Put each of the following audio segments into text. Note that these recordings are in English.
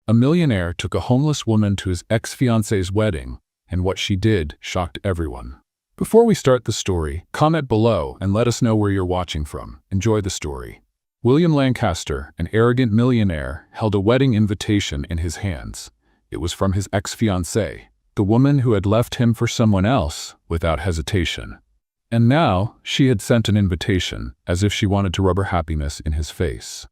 A millionaire took a homeless woman to his ex-fiancée's wedding, and what she did shocked everyone. Before we start the story, comment below and let us know where you're watching from. Enjoy the story. William Lancaster, an arrogant millionaire, held a wedding invitation in his hands. It was from his ex-fiancée, the woman who had left him for someone else without hesitation. And now she had sent an invitation, as if she wanted to rub her happiness in his face.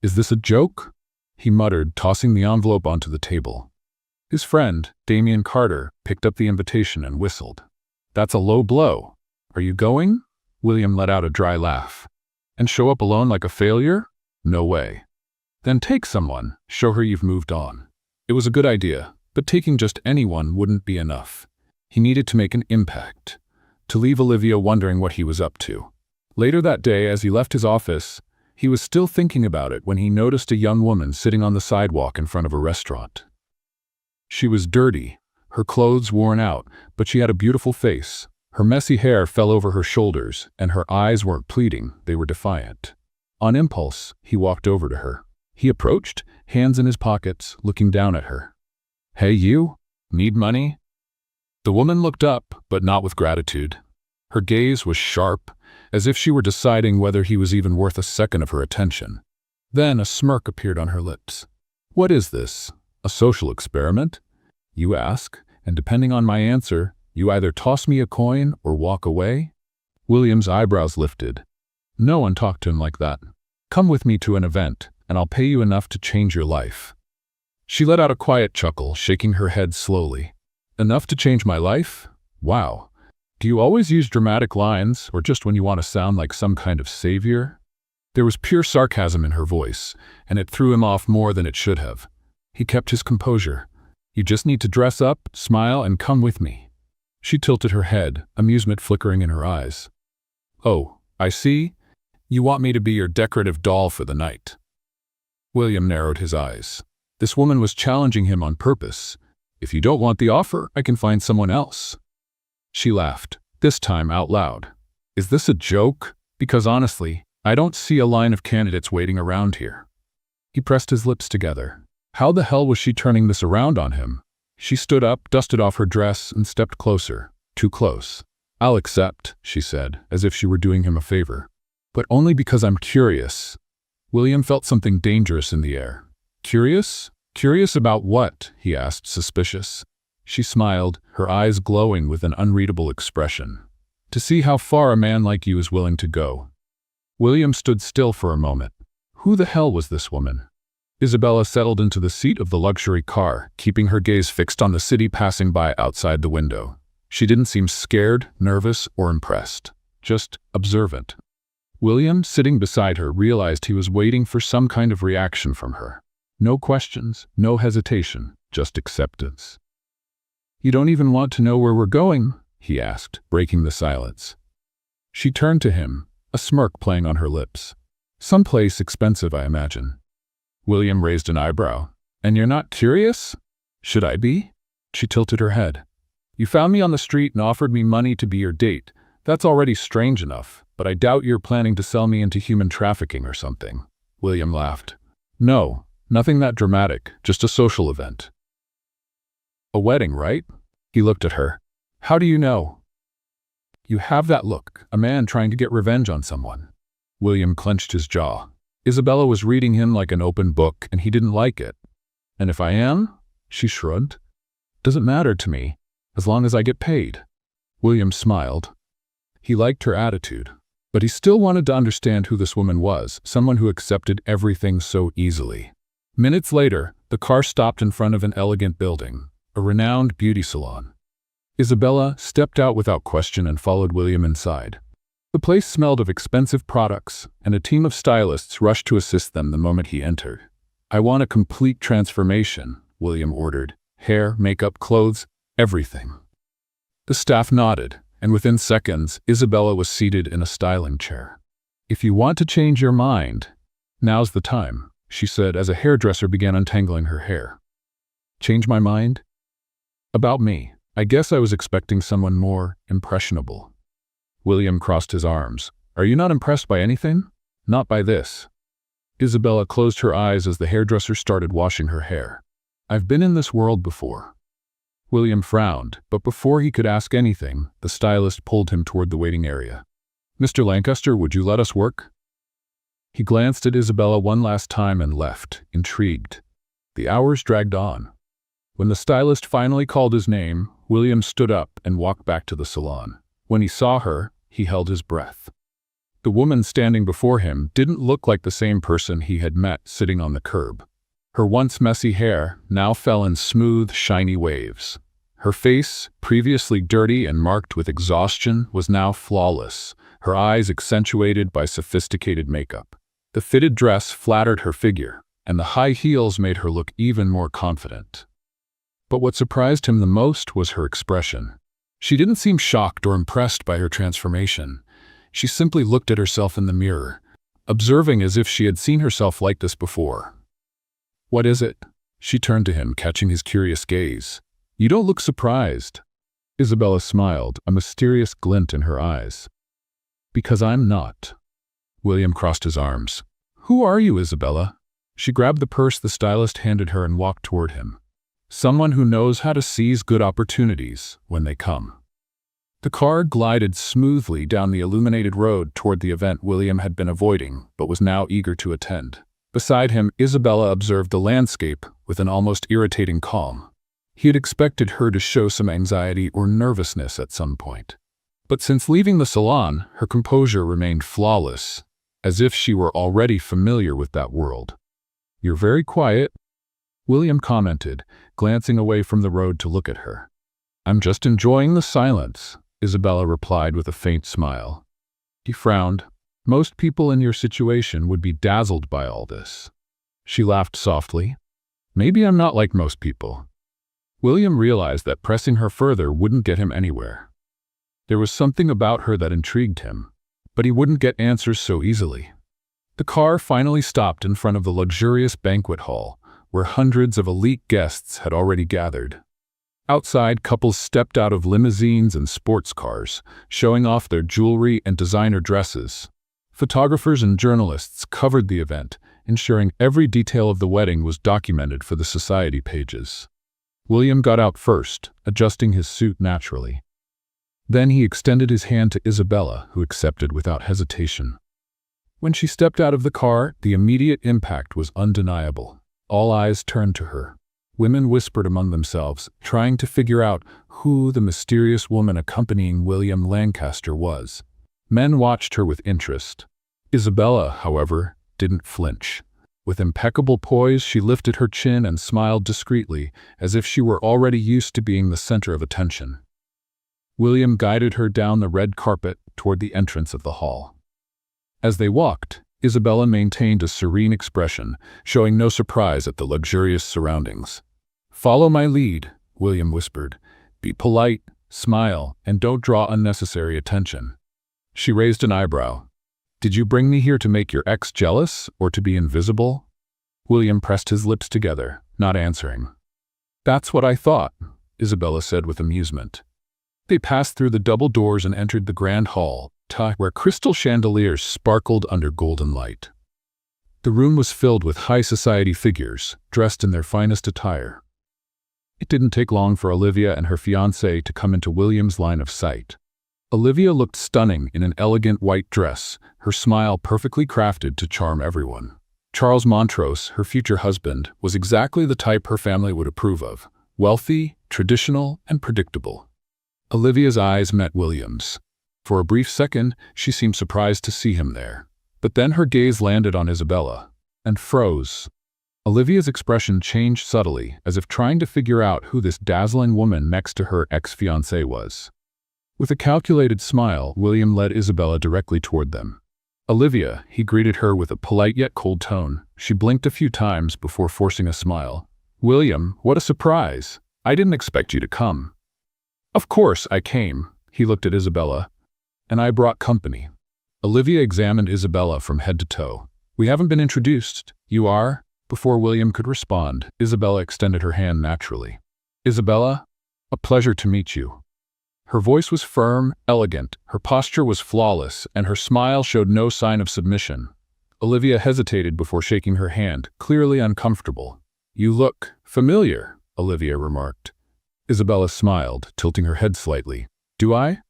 "Is this a joke?" he muttered, tossing the envelope onto the table. His friend, Damien Carter, picked up the invitation and whistled. "That's a low blow. Are you going?" William let out a dry laugh. "And show up alone like a failure? No way." "Then take someone. Show her you've moved on." It was a good idea, but taking just anyone wouldn't be enough. He needed to make an impact, to leave Olivia wondering what he was up to. Later that day, as he left his office, he was still thinking about it when he noticed a young woman sitting on the sidewalk in front of a restaurant. She was dirty, her clothes worn out, but she had a beautiful face. Her messy hair fell over her shoulders, and her eyes weren't pleading, they were defiant. On impulse, he walked over to her. He approached, hands in his pockets, looking down at her. "Hey you, need money?" The woman looked up, but not with gratitude. Her gaze was sharp, as if she were deciding whether he was even worth a second of her attention. Then a smirk appeared on her lips. "What is this? A social experiment? You ask, and depending on my answer, you either toss me a coin or walk away?" William's eyebrows lifted. No one talked to him like that. "Come with me to an event, and I'll pay you enough to change your life." She let out a quiet chuckle, shaking her head slowly. "Enough to change my life? Wow. Do you always use dramatic lines, or just when you want to sound like some kind of savior?" There was pure sarcasm in her voice, and it threw him off more than it should have. He kept his composure. "You just need to dress up, smile, and come with me." She tilted her head, amusement flickering in her eyes. "Oh, I see. You want me to be your decorative doll for the night." William narrowed his eyes. This woman was challenging him on purpose. "If you don't want the offer, I can find someone else." She laughed, this time out loud. "Is this a joke? Because honestly, I don't see a line of candidates waiting around here." He pressed his lips together. How the hell was she turning this around on him? She stood up, dusted off her dress, and stepped closer. Too close. "I'll accept," she said, as if she were doing him a favor. "But only because I'm curious." William felt something dangerous in the air. "Curious? Curious about what?" he asked, suspicious. She smiled, her eyes glowing with an unreadable expression. "To see how far a man like you is willing to go." William stood still for a moment. Who the hell was this woman? Isabella settled into the seat of the luxury car, keeping her gaze fixed on the city passing by outside the window. She didn't seem scared, nervous, or impressed. Just observant. William, sitting beside her, realized he was waiting for some kind of reaction from her. No questions, no hesitation, just acceptance. "You don't even want to know where we're going?" he asked, breaking the silence. She turned to him, a smirk playing on her lips. "Someplace expensive, I imagine." William raised an eyebrow. "And you're not curious?" "Should I be?" She tilted her head. "You found me on the street and offered me money to be your date. That's already strange enough, but I doubt you're planning to sell me into human trafficking or something." William laughed. "No. Nothing that dramatic, just a social event." "A wedding, right?" He looked at her. "How do you know?" "You have that look, a man trying to get revenge on someone." William clenched his jaw. Isabella was reading him like an open book, and he didn't like it. "And if I am?" She shrugged. "Doesn't matter to me, as long as I get paid." William smiled. He liked her attitude, but he still wanted to understand who this woman was, someone who accepted everything so easily. Minutes later, the car stopped in front of an elegant building, a renowned beauty salon. Isabella stepped out without question and followed William inside. The place smelled of expensive products, and a team of stylists rushed to assist them the moment he entered. "I want a complete transformation," William ordered. "Hair, makeup, clothes, everything." The staff nodded, and within seconds, Isabella was seated in a styling chair. "If you want to change your mind, now's the time," she said as a hairdresser began untangling her hair. "Change my mind?" "About me. I guess I was expecting someone more impressionable." William crossed his arms. "Are you not impressed by anything?" "Not by this." Isabella closed her eyes as the hairdresser started washing her hair. "I've been in this world before." William frowned, but before he could ask anything, the stylist pulled him toward the waiting area. "Mr. Lancaster, would you let us work?" He glanced at Isabella one last time and left, intrigued. The hours dragged on. When the stylist finally called his name, William stood up and walked back to the salon. When he saw her, he held his breath. The woman standing before him didn't look like the same person he had met sitting on the curb. Her once messy hair now fell in smooth, shiny waves. Her face, previously dirty and marked with exhaustion, was now flawless, her eyes accentuated by sophisticated makeup. The fitted dress flattered her figure, and the high heels made her look even more confident. But what surprised him the most was her expression. She didn't seem shocked or impressed by her transformation. She simply looked at herself in the mirror, observing as if she had seen herself like this before. "What is it?" She turned to him, catching his curious gaze. "You don't look surprised." Isabella smiled, a mysterious glint in her eyes. "Because I'm not." William crossed his arms. "Who are you, Isabella?" She grabbed the purse the stylist handed her and walked toward him. "Someone who knows how to seize good opportunities when they come." The car glided smoothly down the illuminated road toward the event William had been avoiding, but was now eager to attend. Beside him, Isabella observed the landscape with an almost irritating calm. He had expected her to show some anxiety or nervousness at some point. But since leaving the salon, her composure remained flawless, as if she were already familiar with that world. "You're very quiet," William commented, glancing away from the road to look at her. "I'm just enjoying the silence," Isabella replied with a faint smile. He frowned. "Most people in your situation would be dazzled by all this." She laughed softly. "Maybe I'm not like most people." William realized that pressing her further wouldn't get him anywhere. There was something about her that intrigued him, but he wouldn't get answers so easily. The car finally stopped in front of the luxurious banquet hall, where hundreds of elite guests had already gathered. Outside, couples stepped out of limousines and sports cars, showing off their jewelry and designer dresses. Photographers and journalists covered the event, ensuring every detail of the wedding was documented for the society pages. William got out first, adjusting his suit naturally. Then he extended his hand to Isabella, who accepted without hesitation. When she stepped out of the car, the immediate impact was undeniable. All eyes turned to her. Women whispered among themselves, trying to figure out who the mysterious woman accompanying William Lancaster was. Men watched her with interest. Isabella, however, didn't flinch. With impeccable poise, she lifted her chin and smiled discreetly, as if she were already used to being the center of attention. William guided her down the red carpet toward the entrance of the hall. As they walked, Isabella maintained a serene expression, showing no surprise at the luxurious surroundings. "Follow my lead," William whispered. "Be polite, smile, and don't draw unnecessary attention." She raised an eyebrow. "Did you bring me here to make your ex jealous, or to be invisible?" William pressed his lips together, not answering. "That's what I thought," Isabella said with amusement. They passed through the double doors and entered the grand hall, where crystal chandeliers sparkled under golden light. The room was filled with high society figures, dressed in their finest attire. It didn't take long for Olivia and her fiancé to come into William's line of sight. Olivia looked stunning in an elegant white dress, her smile perfectly crafted to charm everyone. Charles Montrose, her future husband, was exactly the type her family would approve of: wealthy, traditional, and predictable. Olivia's eyes met William's. For a brief second, she seemed surprised to see him there. But then her gaze landed on Isabella, and froze. Olivia's expression changed subtly, as if trying to figure out who this dazzling woman next to her ex-fiancé was. With a calculated smile, William led Isabella directly toward them. "Olivia," he greeted her with a polite yet cold tone. She blinked a few times before forcing a smile. "William, what a surprise! I didn't expect you to come." "Of course I came," he looked at Isabella. "And I brought company." Olivia examined Isabella from head to toe. "We haven't been introduced. You are?" Before William could respond, Isabella extended her hand naturally. "Isabella, a pleasure to meet you." Her voice was firm, elegant, her posture was flawless, and her smile showed no sign of submission. Olivia hesitated before shaking her hand, clearly uncomfortable. "You look familiar," Olivia remarked. Isabella smiled, tilting her head slightly. "Do I?"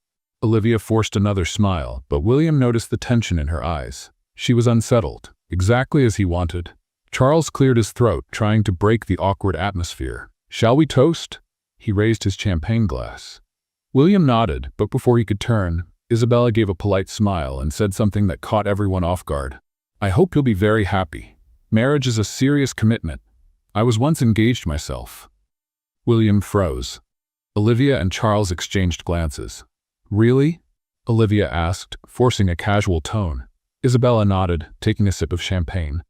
Olivia forced another smile, but William noticed the tension in her eyes. She was unsettled, exactly as he wanted. Charles cleared his throat, trying to break the awkward atmosphere. "Shall we toast?" He raised his champagne glass. William nodded, but before he could turn, Isabella gave a polite smile and said something that caught everyone off guard. "I hope you'll be very happy. Marriage is a serious commitment. I was once engaged myself." William froze. Olivia and Charles exchanged glances. "Really?" Olivia asked, forcing a casual tone. Isabella nodded, taking a sip of champagne.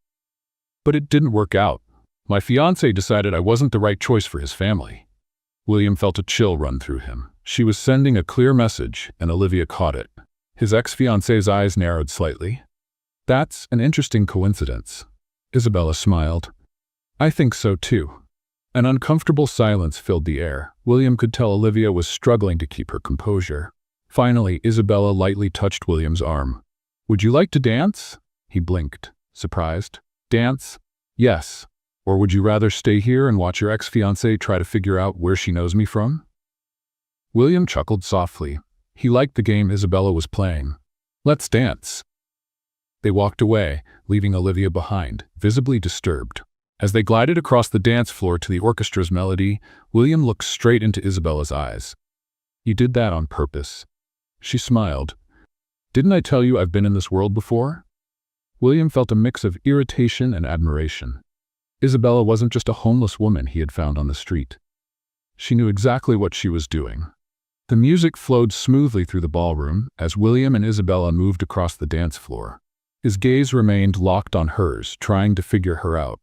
"But it didn't work out. My fiancé decided I wasn't the right choice for his family." William felt a chill run through him. She was sending a clear message, and Olivia caught it. His ex-fiancé's eyes narrowed slightly. "That's an interesting coincidence." Isabella smiled. "I think so too." An uncomfortable silence filled the air. William could tell Olivia was struggling to keep her composure. Finally, Isabella lightly touched William's arm. "Would you like to dance?" He blinked, surprised. "Dance? Yes. Or would you rather stay here and watch your ex-fiancée try to figure out where she knows me from?" William chuckled softly. He liked the game Isabella was playing. "Let's dance." They walked away, leaving Olivia behind, visibly disturbed. As they glided across the dance floor to the orchestra's melody, William looked straight into Isabella's eyes. "You did that on purpose." She smiled. "Didn't I tell you I've been in this world before?" William felt a mix of irritation and admiration. Isabella wasn't just a homeless woman he had found on the street. She knew exactly what she was doing. The music flowed smoothly through the ballroom as William and Isabella moved across the dance floor. His gaze remained locked on hers, trying to figure her out.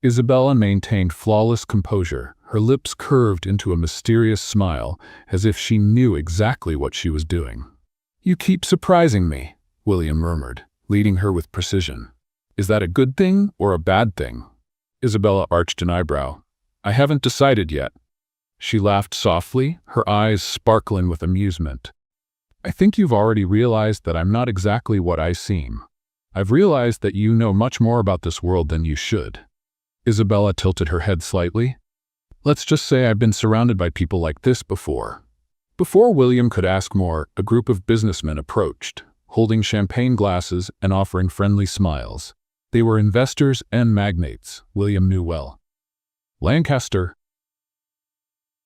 Isabella maintained flawless composure, her lips curved into a mysterious smile, as if she knew exactly what she was doing. "You keep surprising me," William murmured, leading her with precision. "Is that a good thing or a bad thing?" Isabella arched an eyebrow. "I haven't decided yet." She laughed softly, her eyes sparkling with amusement. "I think you've already realized that I'm not exactly what I seem. I've realized that you know much more about this world than you should." Isabella tilted her head slightly. "Let's just say I've been surrounded by people like this before." Before William could ask more, a group of businessmen approached, holding champagne glasses and offering friendly smiles. They were investors and magnates, William knew well. "Lancaster,"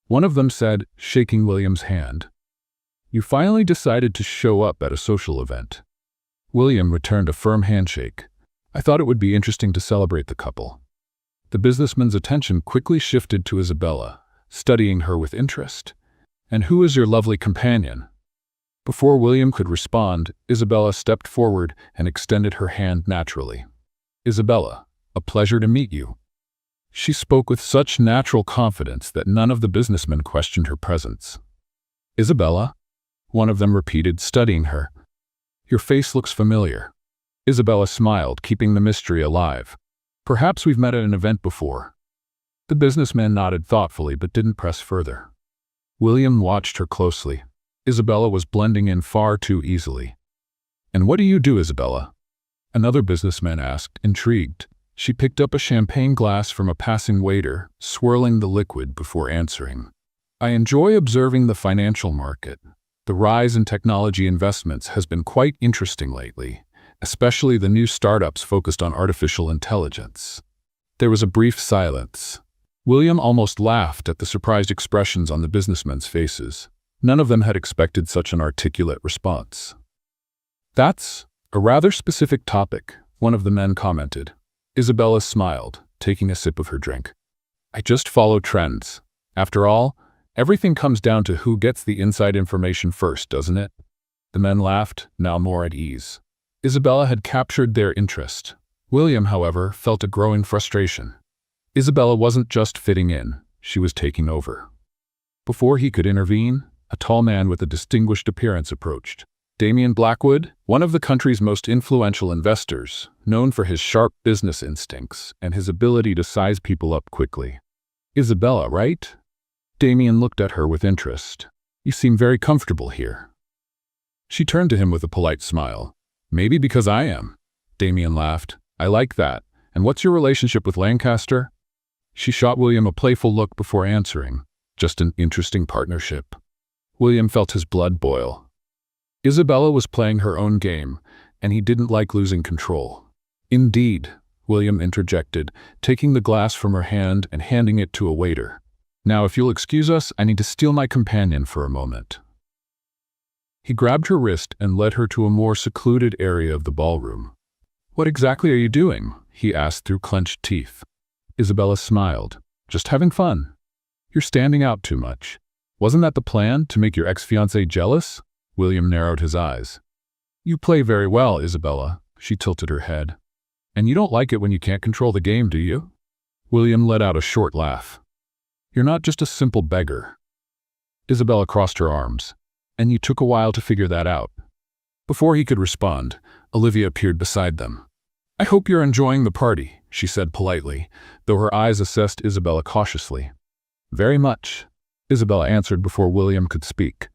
one of them said, shaking William's hand. "You finally decided to show up at a social event." William returned a firm handshake. "I thought it would be interesting to celebrate the couple." The businessman's attention quickly shifted to Isabella, studying her with interest. "And who is your lovely companion?" Before William could respond, Isabella stepped forward and extended her hand naturally. "Isabella, a pleasure to meet you." She spoke with such natural confidence that none of the businessmen questioned her presence. "Isabella?" one of them repeated, studying her. "Your face looks familiar." Isabella smiled, keeping the mystery alive. "Perhaps we've met at an event before." The businessman nodded thoughtfully but didn't press further. William watched her closely. Isabella was blending in far too easily. "And what do you do, Isabella?" another businessman asked, intrigued. She picked up a champagne glass from a passing waiter, swirling the liquid before answering. "I enjoy observing the financial market. The rise in technology investments has been quite interesting lately, especially the new startups focused on artificial intelligence." There was a brief silence. William almost laughed at the surprised expressions on the businessmen's faces. None of them had expected such an articulate response. "That's a rather specific topic," one of the men commented. Isabella smiled, taking a sip of her drink. "I just follow trends. After all, everything comes down to who gets the inside information first, doesn't it?" The men laughed, now more at ease. Isabella had captured their interest. William, however, felt a growing frustration. Isabella wasn't just fitting in, she was taking over. Before he could intervene, a tall man with a distinguished appearance approached. Damian Blackwood, one of the country's most influential investors, known for his sharp business instincts and his ability to size people up quickly. "Isabella, right?" Damian looked at her with interest. "You seem very comfortable here." She turned to him with a polite smile. "Maybe because I am." Damien laughed. I like that. And what's your relationship with Lancaster? She shot William a playful look before answering. Just an interesting partnership. William felt his blood boil. Isabella was playing her own game, and he didn't like losing control. Indeed, William interjected, taking the glass from her hand and handing it to a waiter. Now, if you'll excuse us, I need to steal my companion for a moment. He grabbed her wrist and led her to a more secluded area of the ballroom. What exactly are you doing? He asked through clenched teeth. Isabella smiled. Just having fun. You're standing out too much. Wasn't that the plan, to make your ex-fiancée jealous? William narrowed his eyes. You play very well, Isabella. She tilted her head. And you don't like it when you can't control the game, do you? William let out a short laugh. You're not just a simple beggar. Isabella crossed her arms. And you took a while to figure that out. Before he could respond, Olivia appeared beside them. I hope you're enjoying the party, she said politely, though her eyes assessed Isabella cautiously. Very much, Isabella answered before William could speak.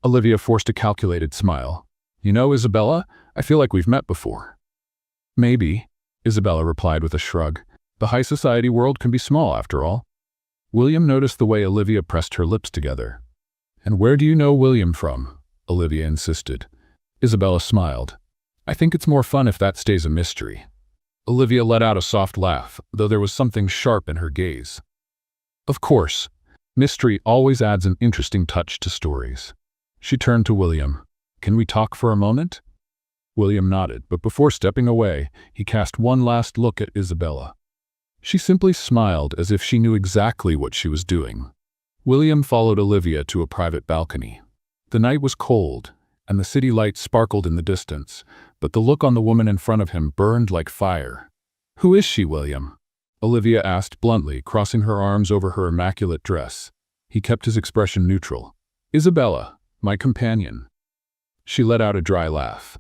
Olivia forced a calculated smile. You know, Isabella, I feel like we've met before. Maybe, Isabella replied with a shrug. The high society world can be small, after all. William noticed the way Olivia pressed her lips together. And where do you know William from? Olivia insisted. Isabella smiled. I think it's more fun if that stays a mystery. Olivia let out a soft laugh, though there was something sharp in her gaze. Of course, mystery always adds an interesting touch to stories. She turned to William. Can we talk for a moment? William nodded, but before stepping away, he cast one last look at Isabella. She simply smiled as if she knew exactly what she was doing. William followed Olivia to a private balcony. The night was cold, and the city lights sparkled in the distance, but the look on the woman in front of him burned like fire. Who is she, William? Olivia asked bluntly, crossing her arms over her immaculate dress. He kept his expression neutral. Isabella, my companion. She let out a dry laugh.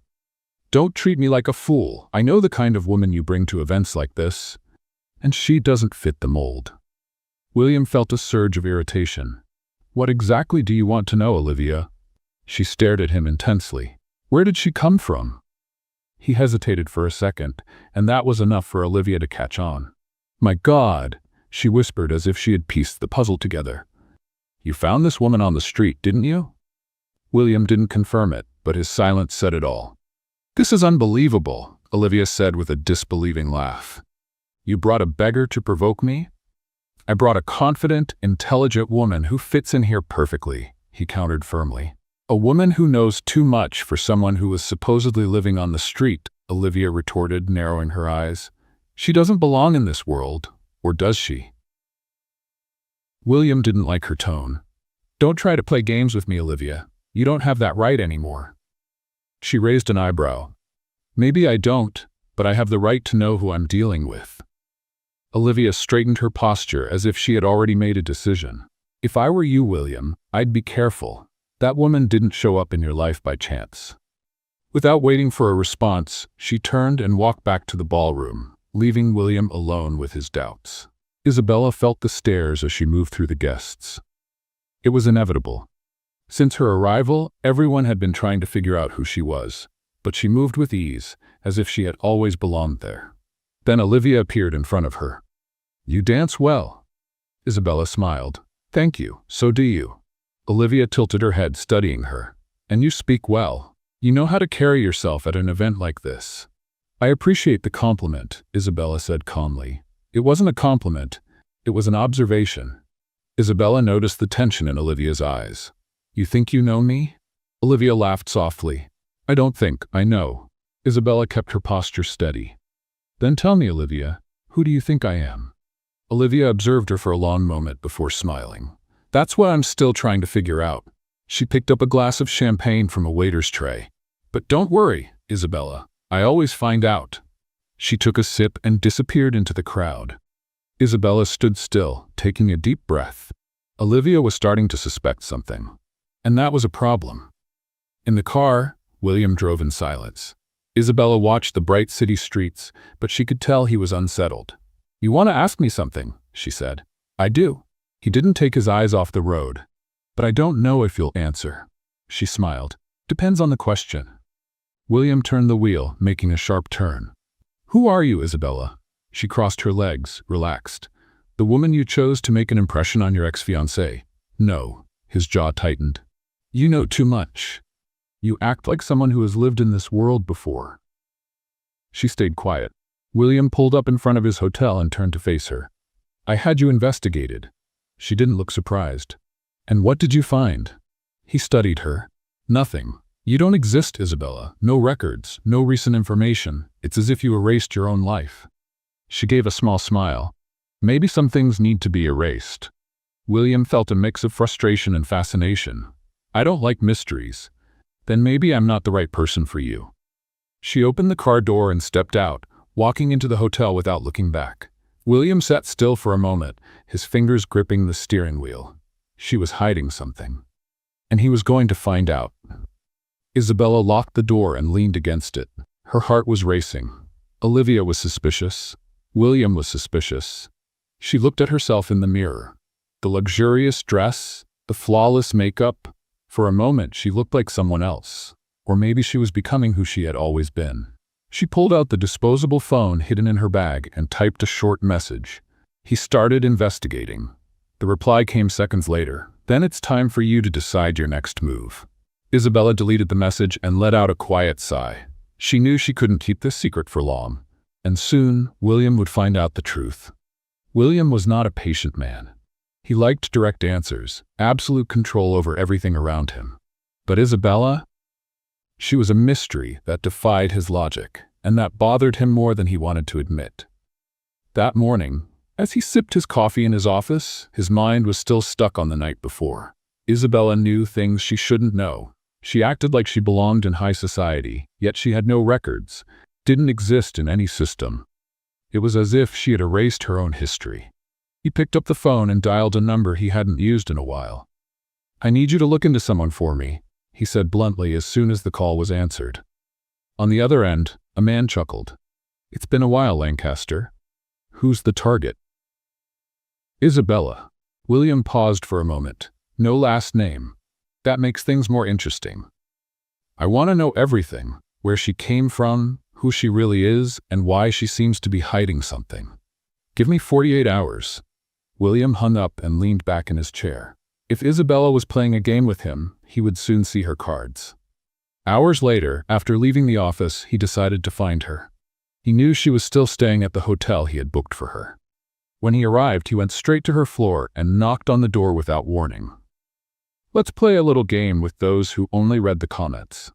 Don't treat me like a fool. I know the kind of woman you bring to events like this. And she doesn't fit the mold. William felt a surge of irritation. What exactly do you want to know, Olivia? She stared at him intensely. Where did she come from? He hesitated for a second, and that was enough for Olivia to catch on. My God, she whispered as if she had pieced the puzzle together. You found this woman on the street, didn't you? William didn't confirm it, but his silence said it all. This is unbelievable, Olivia said with a disbelieving laugh. You brought a beggar to provoke me? I brought a confident, intelligent woman who fits in here perfectly, he countered firmly. A woman who knows too much for someone who was supposedly living on the street, Olivia retorted, narrowing her eyes. She doesn't belong in this world, or does she? William didn't like her tone. Don't try to play games with me, Olivia. You don't have that right anymore. She raised an eyebrow. Maybe I don't, but I have the right to know who I'm dealing with. Olivia straightened her posture as if she had already made a decision. If I were you, William, I'd be careful. That woman didn't show up in your life by chance. Without waiting for a response, she turned and walked back to the ballroom, leaving William alone with his doubts. Isabella felt the stares as she moved through the guests. It was inevitable. Since her arrival, everyone had been trying to figure out who she was, but she moved with ease, as if she had always belonged there. Then Olivia appeared in front of her. You dance well. Isabella smiled. Thank you, so do you. Olivia tilted her head, studying her. And you speak well. You know how to carry yourself at an event like this. I appreciate the compliment, Isabella said calmly. It wasn't a compliment, it was an observation. Isabella noticed the tension in Olivia's eyes. You think you know me? Olivia laughed softly. I don't think, I know. Isabella kept her posture steady. Then tell me, Olivia, who do you think I am? Olivia observed her for a long moment before smiling. That's what I'm still trying to figure out. She picked up a glass of champagne from a waiter's tray. But don't worry, Isabella. I always find out. She took a sip and disappeared into the crowd. Isabella stood still, taking a deep breath. Olivia was starting to suspect something. And that was a problem. In the car, William drove in silence. Isabella watched the bright city streets, but she could tell he was unsettled. You want to ask me something, she said. I do. He didn't take his eyes off the road. But I don't know if you'll answer. She smiled. Depends on the question. William turned the wheel, making a sharp turn. Who are you, Isabella? She crossed her legs, relaxed. The woman you chose to make an impression on your ex-fiancé. No. His jaw tightened. You know too much. You act like someone who has lived in this world before. She stayed quiet. William pulled up in front of his hotel and turned to face her. I had you investigated. She didn't look surprised. And what did you find? He studied her. Nothing. You don't exist, Isabella. No records, no recent information. It's as if you erased your own life. She gave a small smile. Maybe some things need to be erased. William felt a mix of frustration and fascination. I don't like mysteries. Then maybe I'm not the right person for you. She opened the car door and stepped out, walking into the hotel without looking back. William sat still for a moment, his fingers gripping the steering wheel. She was hiding something. And he was going to find out. Isabella locked the door and leaned against it. Her heart was racing. Olivia was suspicious. William was suspicious. She looked at herself in the mirror. The luxurious dress, the flawless makeup. For a moment, she looked like someone else. Or maybe she was becoming who she had always been. She pulled out the disposable phone hidden in her bag and typed a short message. He started investigating. The reply came seconds later. Then it's time for you to decide your next move. Isabella deleted the message and let out a quiet sigh. She knew she couldn't keep this secret for long. And soon, William would find out the truth. William was not a patient man. He liked direct answers, absolute control over everything around him. But Isabella? She was a mystery that defied his logic, and that bothered him more than he wanted to admit. That morning, as he sipped his coffee in his office, his mind was still stuck on the night before. Isabella knew things she shouldn't know. She acted like she belonged in high society, yet she had no records, didn't exist in any system. It was as if she had erased her own history. He picked up the phone and dialed a number he hadn't used in a while. I need you to look into someone for me, he said bluntly as soon as the call was answered. On the other end, a man chuckled. It's been a while, Lancaster. Who's the target? Isabella. William paused for a moment. No last name. That makes things more interesting. I want to know everything. Where she came from, who she really is, and why she seems to be hiding something. Give me 48 hours. William hung up and leaned back in his chair. If Isabella was playing a game with him, he would soon see her cards. Hours later, after leaving the office, he decided to find her. He knew she was still staying at the hotel he had booked for her. When he arrived, he went straight to her floor and knocked on the door without warning. Let's play a little game with those who only read the comments.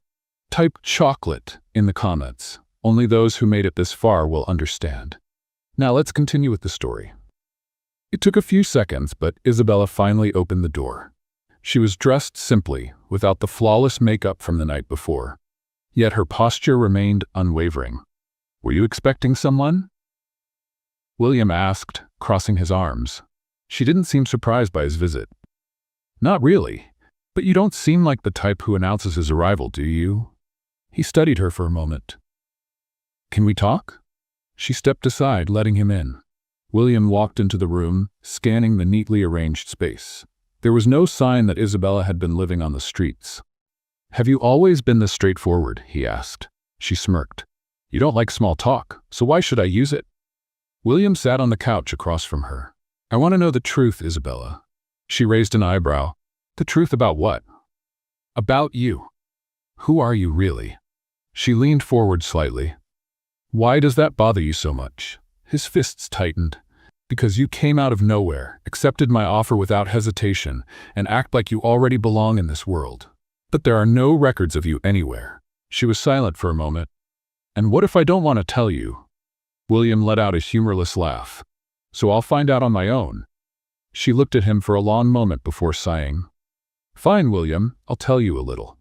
Type chocolate in the comments. Only those who made it this far will understand. Now let's continue with the story. It took a few seconds, but Isabella finally opened the door. She was dressed simply, without the flawless makeup from the night before. Yet her posture remained unwavering. Were you expecting someone? William asked, crossing his arms. She didn't seem surprised by his visit. Not really, but you don't seem like the type who announces his arrival, do you? He studied her for a moment. Can we talk? She stepped aside, letting him in. William walked into the room, scanning the neatly arranged space. There was no sign that Isabella had been living on the streets. Have you always been this straightforward? He asked. She smirked. You don't like small talk, so why should I use it? William sat on the couch across from her. I want to know the truth, Isabella. She raised an eyebrow. The truth about what? About you. Who are you really? She leaned forward slightly. Why does that bother you so much? His fists tightened. Because you came out of nowhere, accepted my offer without hesitation, and act like you already belong in this world. But there are no records of you anywhere. She was silent for a moment. And what if I don't want to tell you? William let out a humorless laugh. So I'll find out on my own. She looked at him for a long moment before sighing. Fine, William, I'll tell you a little.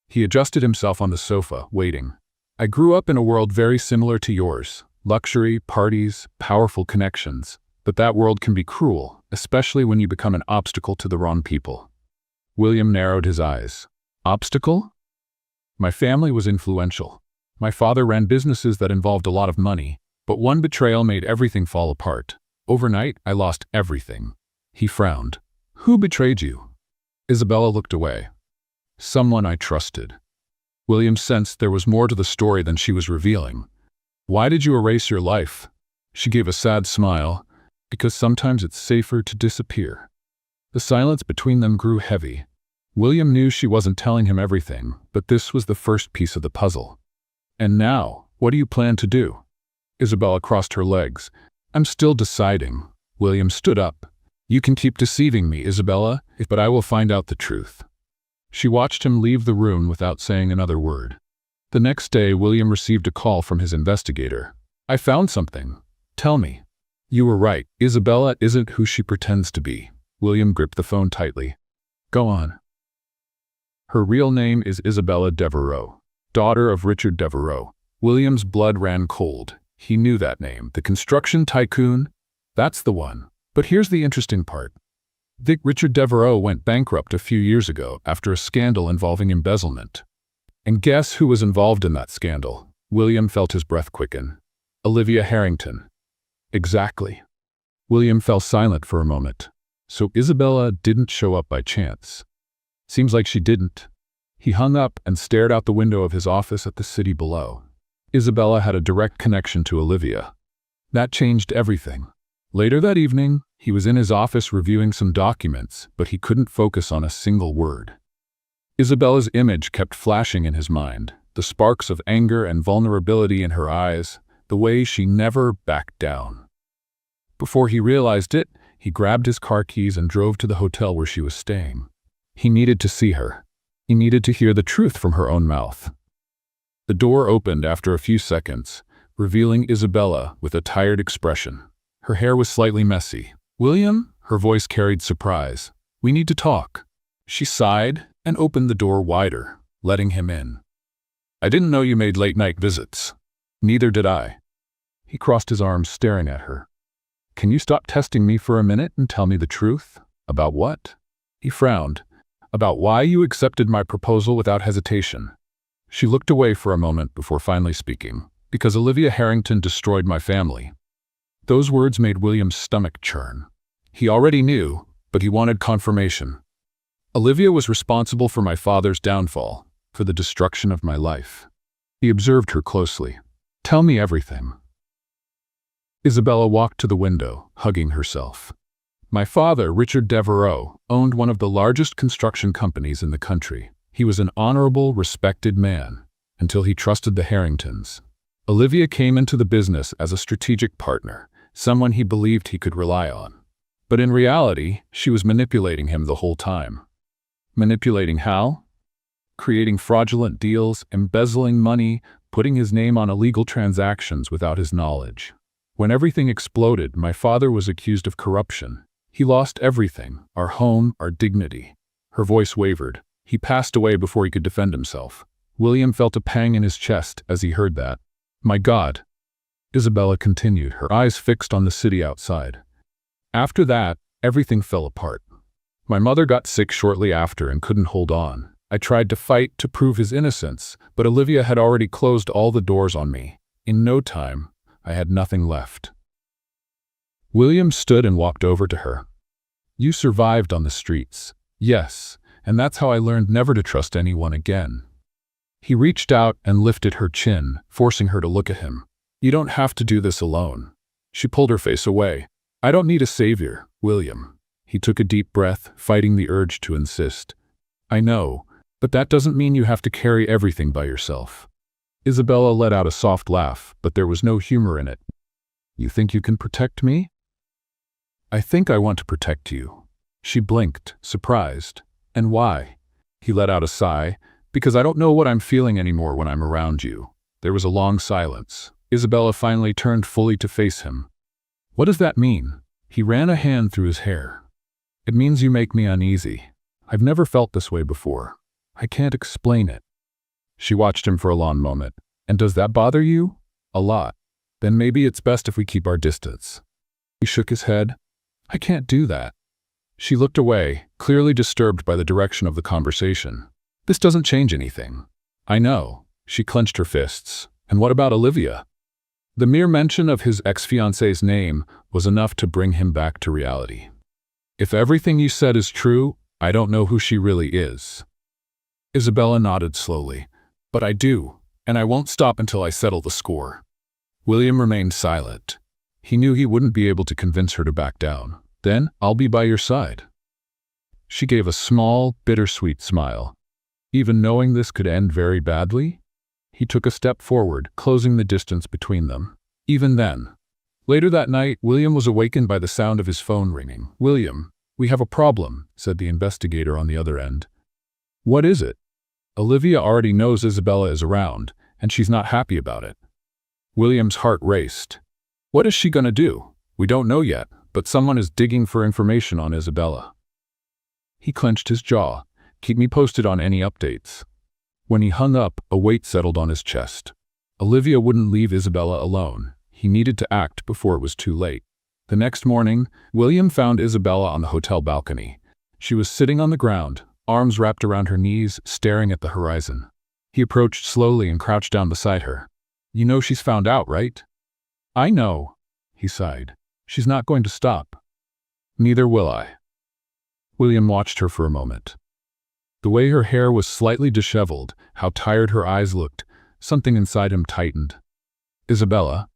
He adjusted himself on the sofa, waiting. I grew up in a world very similar to yours. Luxury, parties, powerful connections. But that world can be cruel, especially when you become an obstacle to the wrong people. William narrowed his eyes. Obstacle? My family was influential. My father ran businesses that involved a lot of money, but one betrayal made everything fall apart. Overnight, I lost everything. He frowned. Who betrayed you? Isabella looked away. Someone I trusted. William sensed there was more to the story than she was revealing. Why did you erase your life? She gave a sad smile. Because sometimes it's safer to disappear. The silence between them grew heavy. William knew she wasn't telling him everything, but this was the first piece of the puzzle. And now, what do you plan to do? Isabella crossed her legs. I'm still deciding. William stood up. You can keep deceiving me, Isabella, but I will find out the truth. She watched him leave the room without saying another word. The next day, William received a call from his investigator. I found something. Tell me. You were right. Isabella isn't who she pretends to be. William gripped the phone tightly. Go on. Her real name is Isabella Devereux, daughter of Richard Devereux. William's blood ran cold. He knew that name. The construction tycoon? That's the one. But here's the interesting part. Richard Devereux went bankrupt a few years ago after a scandal involving embezzlement. And guess who was involved in that scandal? William felt his breath quicken. Olivia Harrington. Exactly. William fell silent for a moment. So Isabella didn't show up by chance. Seems like she didn't. He hung up and stared out the window of his office at the city below. Isabella had a direct connection to Olivia. That changed everything. Later that evening, he was in his office reviewing some documents, but he couldn't focus on a single word. Isabella's image kept flashing in his mind, the sparks of anger and vulnerability in her eyes, the way she never backed down. Before he realized it, he grabbed his car keys and drove to the hotel where she was staying. He needed to see her. He needed to hear the truth from her own mouth. The door opened after a few seconds, revealing Isabella with a tired expression. Her hair was slightly messy. William? Her voice carried surprise. We need to talk. She sighed and opened the door wider, letting him in. I didn't know you made late-night visits. Neither did I. He crossed his arms, staring at her. Can you stop testing me for a minute and tell me the truth? About what? He frowned. About why you accepted my proposal without hesitation. She looked away for a moment before finally speaking. Because Olivia Harrington destroyed my family. Those words made William's stomach churn. He already knew, but he wanted confirmation. Olivia was responsible for my father's downfall, for the destruction of my life. He observed her closely. Tell me everything. Isabella walked to the window, hugging herself. My father, Richard Devereux, owned one of the largest construction companies in the country. He was an honorable, respected man, until he trusted the Harringtons. Olivia came into the business as a strategic partner, someone he believed he could rely on. But in reality, she was manipulating him the whole time. Manipulating how? Creating fraudulent deals, embezzling money, putting his name on illegal transactions without his knowledge. When everything exploded, my father was accused of corruption. He lost everything, our home, our dignity. Her voice wavered. He passed away before he could defend himself. William felt a pang in his chest as he heard that. My God, Isabella continued, her eyes fixed on the city outside. After that, everything fell apart. My mother got sick shortly after and couldn't hold on. I tried to fight to prove his innocence, but Olivia had already closed all the doors on me. In no time, I had nothing left. William stood and walked over to her. You survived on the streets. Yes, and that's how I learned never to trust anyone again. He reached out and lifted her chin, forcing her to look at him. You don't have to do this alone. She pulled her face away. I don't need a savior, William. He took a deep breath, fighting the urge to insist. I know, but that doesn't mean you have to carry everything by yourself. Isabella let out a soft laugh, but there was no humor in it. You think you can protect me? I think I want to protect you. She blinked, surprised. And why? He let out a sigh. Because I don't know what I'm feeling anymore when I'm around you. There was a long silence. Isabella finally turned fully to face him. What does that mean? He ran a hand through his hair. It means you make me uneasy. I've never felt this way before. I can't explain it. She watched him for a long moment. And does that bother you? A lot. Then maybe it's best if we keep our distance. He shook his head. I can't do that. She looked away, clearly disturbed by the direction of the conversation. This doesn't change anything. I know. She clenched her fists. And what about Olivia? The mere mention of his ex-fiancée's name was enough to bring him back to reality. If everything you said is true, I don't know who she really is. Isabella nodded slowly. But I do, and I won't stop until I settle the score. William remained silent. He knew he wouldn't be able to convince her to back down. Then, I'll be by your side. She gave a small, bittersweet smile. Even knowing this could end very badly? He took a step forward, closing the distance between them. Even then. Later that night, William was awakened by the sound of his phone ringing. "William, we have a problem," said the investigator on the other end. "What is it?" "Olivia already knows Isabella is around, and she's not happy about it." William's heart raced. "What is she gonna do?" "We don't know yet, but someone is digging for information on Isabella." He clenched his jaw. "Keep me posted on any updates." When he hung up, a weight settled on his chest. Olivia wouldn't leave Isabella alone. He needed to act before it was too late. The next morning, William found Isabella on the hotel balcony. She was sitting on the ground, arms wrapped around her knees, staring at the horizon. He approached slowly and crouched down beside her. "You know she's found out, right?" "I know," he sighed. "She's not going to stop." "Neither will I." William watched her for a moment. The way her hair was slightly disheveled, how tired her eyes looked, something inside him tightened. "Isabella?"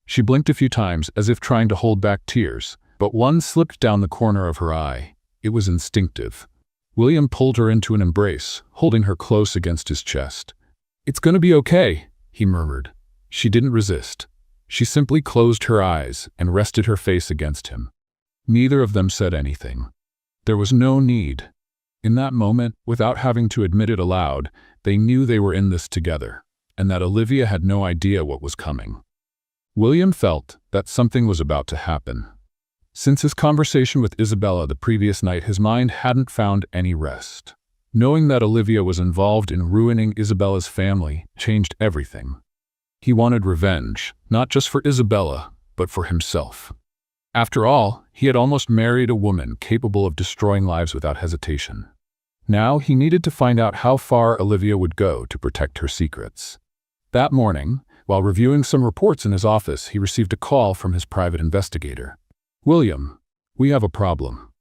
She blinked a few times as if trying to hold back tears, but one slipped down the corner of her eye. It was instinctive. William pulled her into an embrace, holding her close against his chest. "It's gonna be okay," he murmured. She didn't resist. She simply closed her eyes and rested her face against him. Neither of them said anything. There was no need. In that moment, without having to admit it aloud, they knew they were in this together, and that Olivia had no idea what was coming. William felt that something was about to happen. Since his conversation with Isabella the previous night, his mind hadn't found any rest. Knowing that Olivia was involved in ruining Isabella's family changed everything. He wanted revenge, not just for Isabella, but for himself. After all, he had almost married a woman capable of destroying lives without hesitation. Now he needed to find out how far Olivia would go to protect her secrets. That morning, while reviewing some reports in his office, he received a call from his private investigator. "William, we have a problem."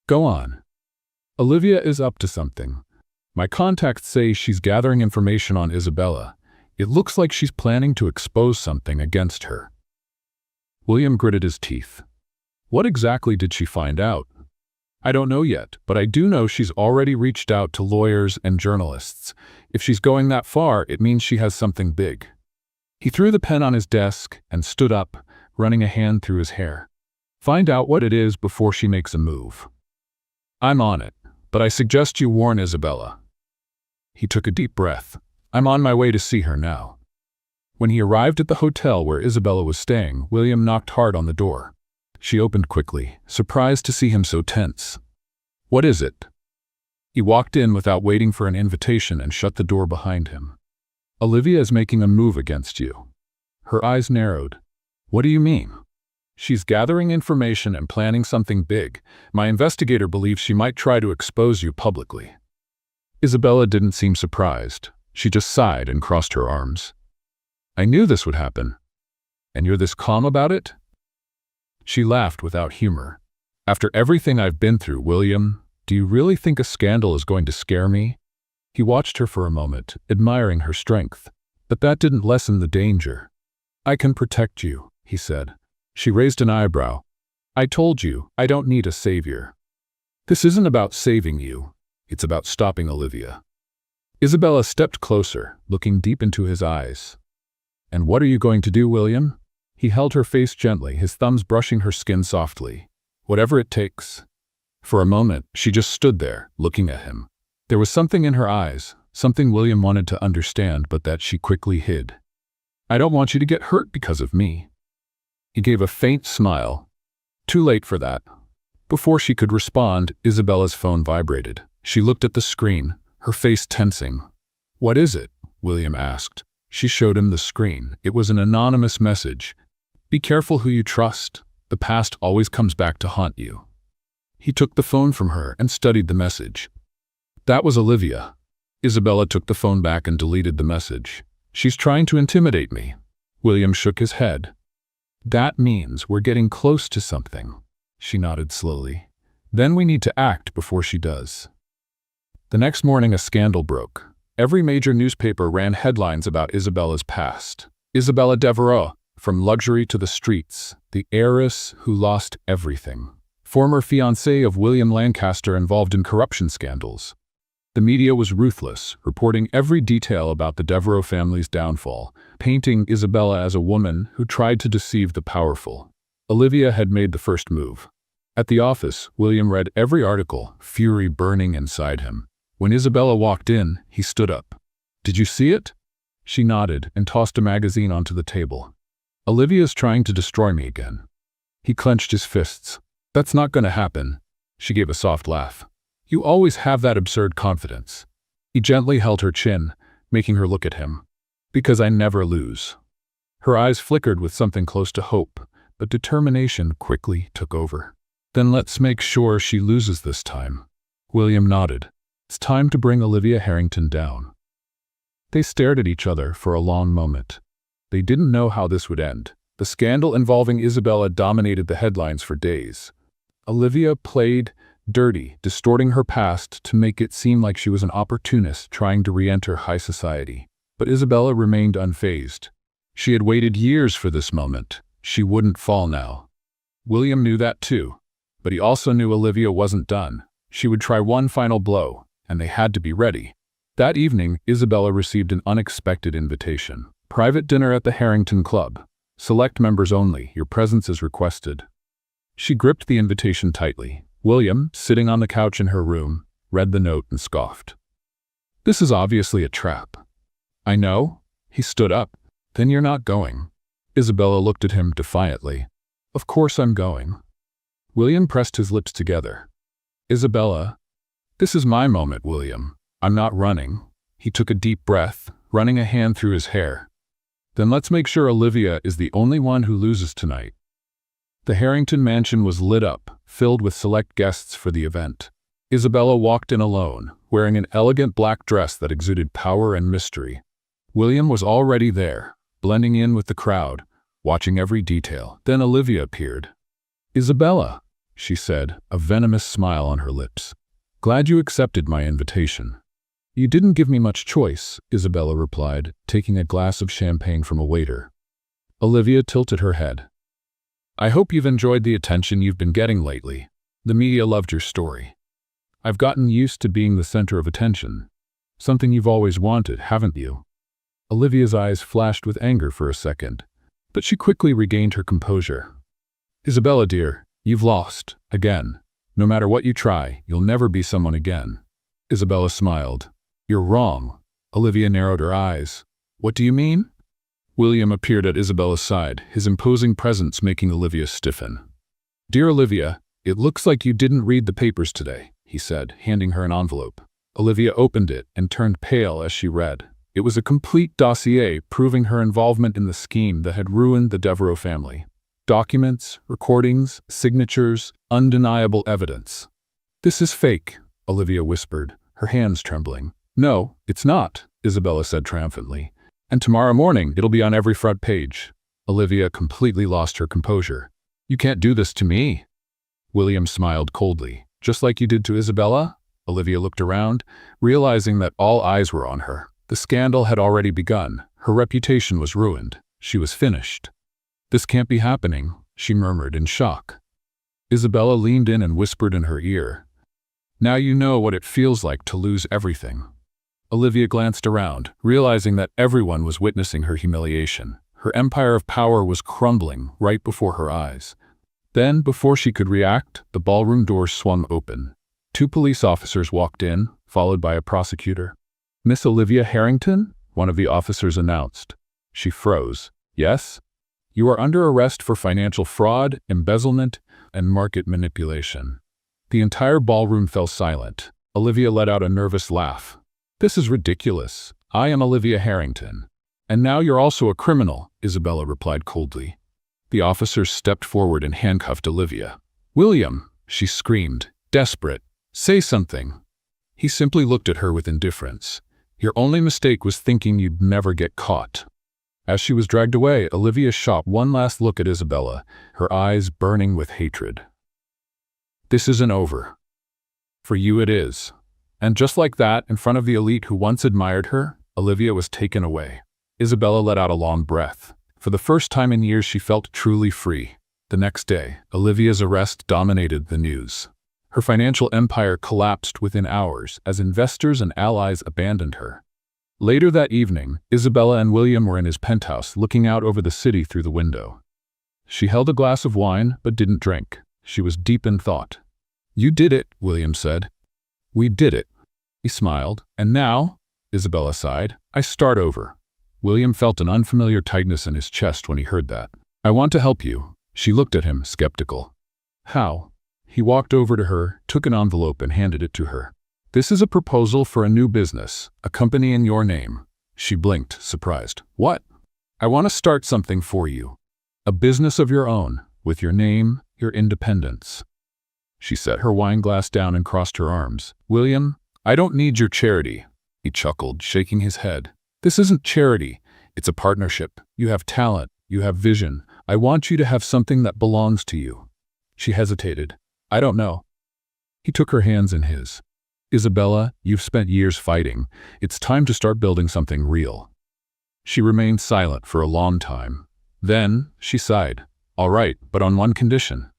"Go on." "Olivia is up to something. My contacts say she's gathering information on Isabella. It looks like she's planning to expose something against her." William gritted his teeth. "What exactly did she find out?" "I don't know yet, but I do know she's already reached out to lawyers and journalists. If she's going that far, it means she has something big." He threw the pen on his desk and stood up, running a hand through his hair. "Find out what it is before she makes a move." "I'm on it, but I suggest you warn Isabella." He took a deep breath. "I'm on my way to see her now." When he arrived at the hotel where Isabella was staying, William knocked hard on the door. She opened quickly, surprised to see him so tense. "What is it?" He walked in without waiting for an invitation and shut the door behind him. "Olivia is making a move against you." Her eyes narrowed. "What do you mean?" "She's gathering information and planning something big. My investigator believes she might try to expose you publicly." Isabella didn't seem surprised. She just sighed and crossed her arms. "I knew this would happen." "And you're this calm about it?" She laughed without humor. "After everything I've been through, William, do you really think a scandal is going to scare me?" He watched her for a moment, admiring her strength. But that didn't lessen the danger. "I can protect you," he said. She raised an eyebrow. "I told you, I don't need a savior." "This isn't about saving you. It's about stopping Olivia." Isabella stepped closer, looking deep into his eyes. "And what are you going to do, William?" He held her face gently, his thumbs brushing her skin softly. "Whatever it takes." For a moment, she just stood there, looking at him. There was something in her eyes, something William wanted to understand, but that she quickly hid. "I don't want you to get hurt because of me." He gave a faint smile. Too late for that. Before she could respond, Isabella's phone vibrated. She looked at the screen, her face tensing. "What is it?" William asked. She showed him the screen. It was an anonymous message. "Be careful who you trust. The past always comes back to haunt you." He took the phone from her and studied the message. That was Olivia. Isabella took the phone back and deleted the message. "She's trying to intimidate me." William shook his head. "That means we're getting close to something." She nodded slowly. "Then we need to act before she does." The next morning a scandal broke. Every major newspaper ran headlines about Isabella's past. Isabella Devereux, From luxury to the streets, the heiress who lost everything. Former fiancé of William Lancaster involved in corruption scandals. The media was ruthless, reporting every detail about the Devereux family's downfall, painting Isabella as a woman who tried to deceive the powerful. Olivia had made the first move. At the office, William read every article, fury burning inside him. When Isabella walked in, he stood up. "Did you see it?" She nodded and tossed a magazine onto the table. "Olivia's trying to destroy me again." He clenched his fists. "That's not going to happen." She gave a soft laugh. "You always have that absurd confidence." He gently held her chin, making her look at him. "Because I never lose." Her eyes flickered with something close to hope, but determination quickly took over. "Then let's make sure she loses this time." William nodded. "It's time to bring Olivia Harrington down." They stared at each other for a long moment. They didn't know how this would end. The scandal involving Isabella dominated the headlines for days. Olivia played dirty, distorting her past to make it seem like she was an opportunist trying to re-enter high society. But Isabella remained unfazed. She had waited years for this moment. She wouldn't fall now. William knew that too. But he also knew Olivia wasn't done. She would try one final blow, and they had to be ready. That evening, Isabella received an unexpected invitation. "Private dinner at the Harrington Club. Select members only. Your presence is requested." She gripped the invitation tightly. William, sitting on the couch in her room, read the note and scoffed. "This is obviously a trap." "I know." He stood up. "Then you're not going." Isabella looked at him defiantly. "Of course I'm going." William pressed his lips together. "Isabella, this is my moment, William. I'm not running." He took a deep breath, running a hand through his hair. "Then let's make sure Olivia is the only one who loses tonight." The Harrington mansion was lit up, filled with select guests for the event. Isabella walked in alone, wearing an elegant black dress that exuded power and mystery. William was already there, blending in with the crowd, watching every detail. Then Olivia appeared. "Isabella," she said, a venomous smile on her lips. "Glad you accepted my invitation." "You didn't give me much choice," Isabella replied, taking a glass of champagne from a waiter. Olivia tilted her head. "I hope you've enjoyed the attention you've been getting lately. The media loved your story." "I've gotten used to being the center of attention. Something you've always wanted, haven't you?" Olivia's eyes flashed with anger for a second, but she quickly regained her composure. "Isabella, dear, you've lost, again. No matter what you try, you'll never be someone again." Isabella smiled. "You're wrong." Olivia narrowed her eyes. "What do you mean?" William appeared at Isabella's side, his imposing presence making Olivia stiffen. "Dear Olivia, it looks like you didn't read the papers today," he said, handing her an envelope. Olivia opened it and turned pale as she read. It was a complete dossier proving her involvement in the scheme that had ruined the Devereux family. Documents, recordings, signatures, undeniable evidence. "This is fake," Olivia whispered, her hands trembling. "No, it's not," Isabella said triumphantly. "And tomorrow morning it'll be on every front page." Olivia completely lost her composure. "You can't do this to me." William smiled coldly. "Just like you did to Isabella?" Olivia looked around, realizing that all eyes were on her. The scandal had already begun. Her reputation was ruined. She was finished. "This can't be happening," she murmured in shock. Isabella leaned in and whispered in her ear. "Now you know what it feels like to lose everything." Olivia glanced around, realizing that everyone was witnessing her humiliation. Her empire of power was crumbling right before her eyes. Then, before she could react, the ballroom doors swung open. 2 police officers walked in, followed by a prosecutor. "Miss Olivia Harrington?" one of the officers announced. She froze. "Yes?" "You are under arrest for financial fraud, embezzlement, and market manipulation." The entire ballroom fell silent. Olivia let out a nervous laugh. "This is ridiculous. I am Olivia Harrington." "And now you're also a criminal," Isabella replied coldly. The officers stepped forward and handcuffed Olivia. "William," she screamed, desperate, "say something." He simply looked at her with indifference. "Your only mistake was thinking you'd never get caught." As she was dragged away, Olivia shot one last look at Isabella, her eyes burning with hatred. "This isn't over. For you it is." And just like that, in front of the elite who once admired her, Olivia was taken away. Isabella let out a long breath. For the first time in years, she felt truly free. The next day, Olivia's arrest dominated the news. Her financial empire collapsed within hours as investors and allies abandoned her. Later that evening, Isabella and William were in his penthouse looking out over the city through the window. She held a glass of wine but didn't drink. She was deep in thought. "You did it," William said. "We did it." He smiled. "And now," Isabella sighed, "I start over." William felt an unfamiliar tightness in his chest when he heard that. "I want to help you." She looked at him, skeptical. "How?" He walked over to her, took an envelope and handed it to her. "This is a proposal for a new business, a company in your name." She blinked, surprised. "What?" "I want to start something for you. A business of your own, with your name, your independence." She set her wine glass down and crossed her arms. "William, I don't need your charity." He chuckled, shaking his head. "This isn't charity. It's a partnership. You have talent. You have vision. I want you to have something that belongs to you." She hesitated. "I don't know." He took her hands in his. "Isabella, you've spent years fighting. It's time to start building something real." She remained silent for a long time. Then, she sighed. "All right, but on one condition."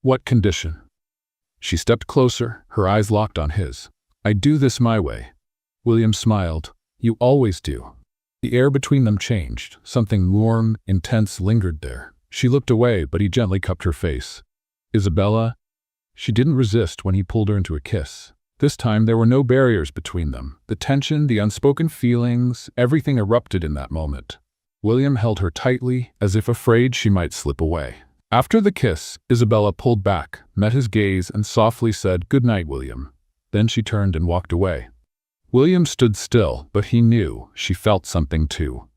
"What condition?" She stepped closer, her eyes locked on his. "I do this my way." William smiled. "You always do." The air between them changed. Something warm, intense lingered there. She looked away, but he gently cupped her face. "Isabella?" She didn't resist when he pulled her into a kiss. This time there were no barriers between them. The tension, the unspoken feelings, everything erupted in that moment. William held her tightly, as if afraid she might slip away. After the kiss, Isabella pulled back, met his gaze, and softly said, "Good night, William." Then she turned and walked away. William stood still, but he knew she felt something too.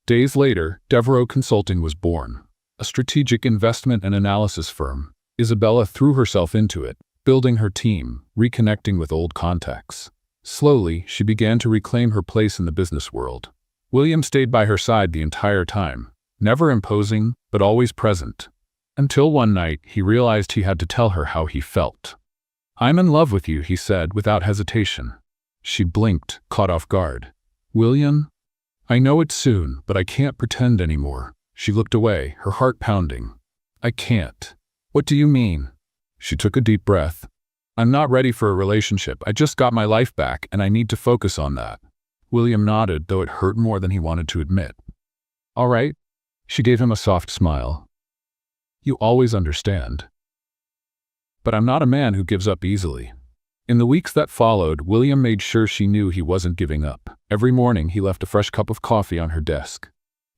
Days later, Everyon Consulting was born. A strategic investment and analysis firm. Isabella threw herself into it, building her team, reconnecting with old contacts. Slowly, she began to reclaim her place in the business world. William stayed by her side the entire time, never imposing, but always present. Until one night, he realized he had to tell her how he felt. "I'm in love with you," he said without hesitation. She blinked, caught off guard. "William? I know it's soon, but I can't pretend anymore." She looked away, her heart pounding. "I can't." "What do you mean?" She took a deep breath. "I'm not ready for a relationship. I just got my life back, and I need to focus on that." William nodded, though it hurt more than he wanted to admit. "All right." She gave him a soft smile. "You always understand." "But I'm not a man who gives up easily." In the weeks that followed, William made sure she knew he wasn't giving up. Every morning, he left a fresh cup of coffee on her desk.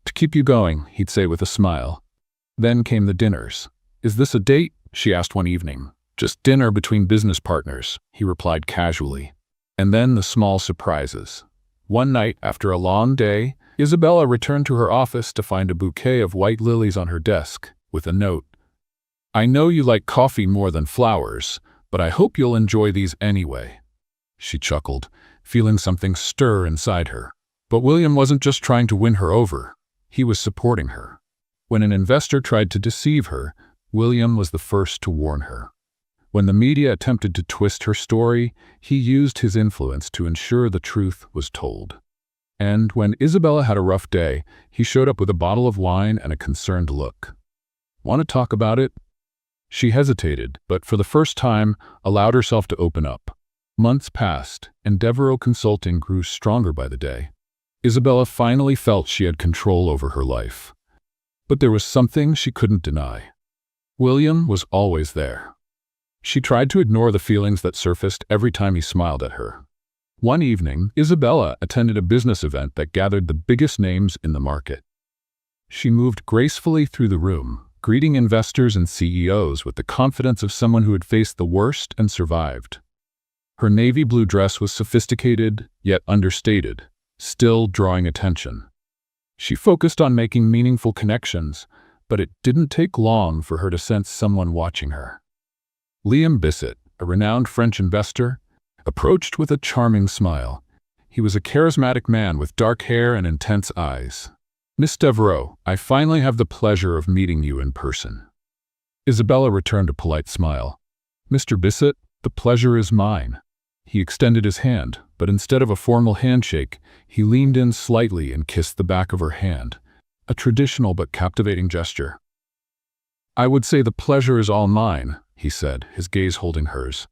"To keep you going," he'd say with a smile. Then came the dinners. "Is this a date?" she asked one evening. "Just dinner between business partners," he replied casually. And then the small surprises. One night, after a long day, Isabella returned to her office to find a bouquet of white lilies on her desk, with a note. "I know you like coffee more than flowers, but I hope you'll enjoy these anyway." She chuckled, feeling something stir inside her. But William wasn't just trying to win her over. He was supporting her. When an investor tried to deceive her, William was the first to warn her. When the media attempted to twist her story, he used his influence to ensure the truth was told. And when Isabella had a rough day, he showed up with a bottle of wine and a concerned look. "Want to talk about it?" She hesitated, but for the first time, allowed herself to open up. Months passed, and Everyon Consulting grew stronger by the day. Isabella finally felt she had control over her life. But there was something she couldn't deny. William was always there. She tried to ignore the feelings that surfaced every time he smiled at her. One evening, Isabella attended a business event that gathered the biggest names in the market. She moved gracefully through the room, greeting investors and CEOs with the confidence of someone who had faced the worst and survived. Her navy blue dress was sophisticated, yet understated, still drawing attention. She focused on making meaningful connections, but it didn't take long for her to sense someone watching her. Liam Bissett, a renowned French investor, approached with a charming smile. He was a charismatic man with dark hair and intense eyes. "Miss Everyon, I finally have the pleasure of meeting you in person." Isabella returned a polite smile. "Mr. Bissett, the pleasure is mine." He extended his hand, but instead of a formal handshake, he leaned in slightly and kissed the back of her hand. a traditional but captivating gesture. "I would say the pleasure is all mine," he said, his gaze holding hers.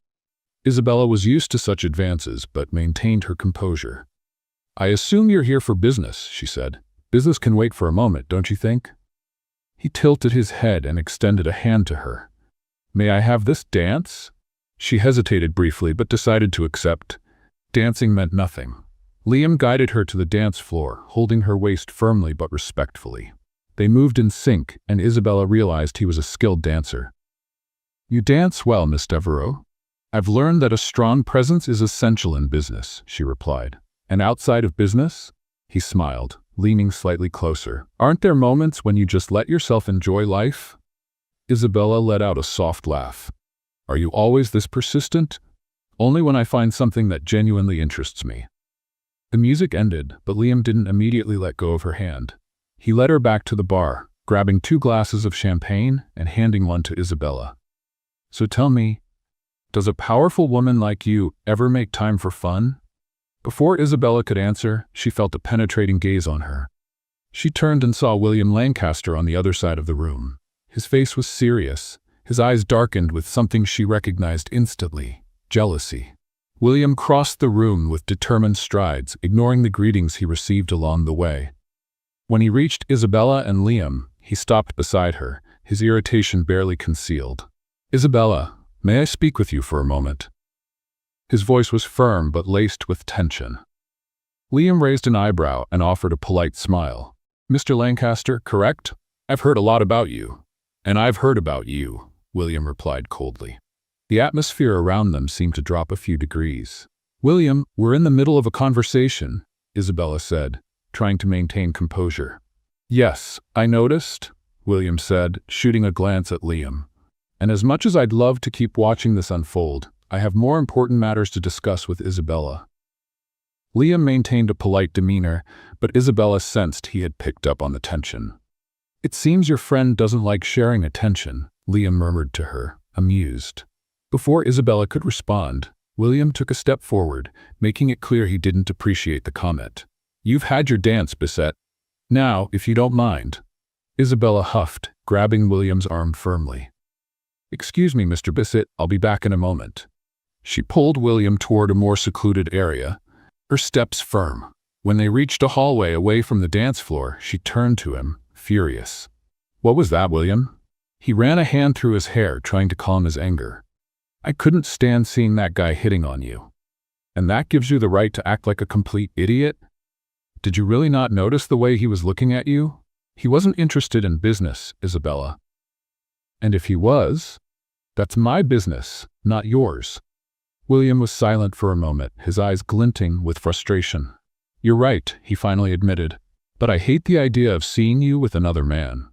Isabella was used to such advances, but maintained her composure. "I assume you're here for business," she said. "Business can wait for a moment, don't you think?" He tilted his head and extended a hand to her. "May I have this dance?" She hesitated briefly, but decided to accept. Dancing meant nothing. Liam guided her to the dance floor, holding her waist firmly but respectfully. They moved in sync, and Isabella realized he was a skilled dancer. "You dance well, Miss Devereaux. I've learned that a strong presence is essential in business," she replied. "And outside of business?" He smiled, leaning slightly closer. "Aren't there moments when you just let yourself enjoy life?" Isabella let out a soft laugh. "Are you always this persistent?" "Only when I find something that genuinely interests me." The music ended, but Liam didn't immediately let go of her hand. He led her back to the bar, grabbing 2 glasses of champagne and handing one to Isabella. "So tell me, does a powerful woman like you ever make time for fun?" Before Isabella could answer, she felt a penetrating gaze on her. She turned and saw William Lancaster on the other side of the room. His face was serious, his eyes darkened with something she recognized instantly: jealousy. William crossed the room with determined strides, ignoring the greetings he received along the way. When he reached Isabella and Liam, he stopped beside her, his irritation barely concealed. "Isabella, may I speak with you for a moment?" His voice was firm but laced with tension. Liam raised an eyebrow and offered a polite smile. "Mr. Lancaster, correct? I've heard a lot about you." "And I've heard about you," William replied coldly. The atmosphere around them seemed to drop a few degrees. "William, we're in the middle of a conversation," Isabella said, trying to maintain composure. "Yes, I noticed," William said, shooting a glance at Liam. "And as much as I'd love to keep watching this unfold, I have more important matters to discuss with Isabella." Liam maintained a polite demeanor, but Isabella sensed he had picked up on the tension. "It seems your friend doesn't like sharing attention," Liam murmured to her, amused. Before Isabella could respond, William took a step forward, making it clear he didn't appreciate the comment. "You've had your dance, Bissett. Now, if you don't mind." Isabella huffed, grabbing William's arm firmly. "Excuse me, Mr. Bissett, I'll be back in a moment." She pulled William toward a more secluded area, her steps firm. When they reached a hallway away from the dance floor, she turned to him, furious. "What was that, William?" He ran a hand through his hair, trying to calm his anger. "I couldn't stand seeing that guy hitting on you. And that gives you the right to act like a complete idiot? Did you really not notice the way he was looking at you? He wasn't interested in business, Isabella. And if he was, that's my business, not yours." William was silent for a moment, his eyes glinting with frustration. "You're right," he finally admitted, "but I hate the idea of seeing you with another man."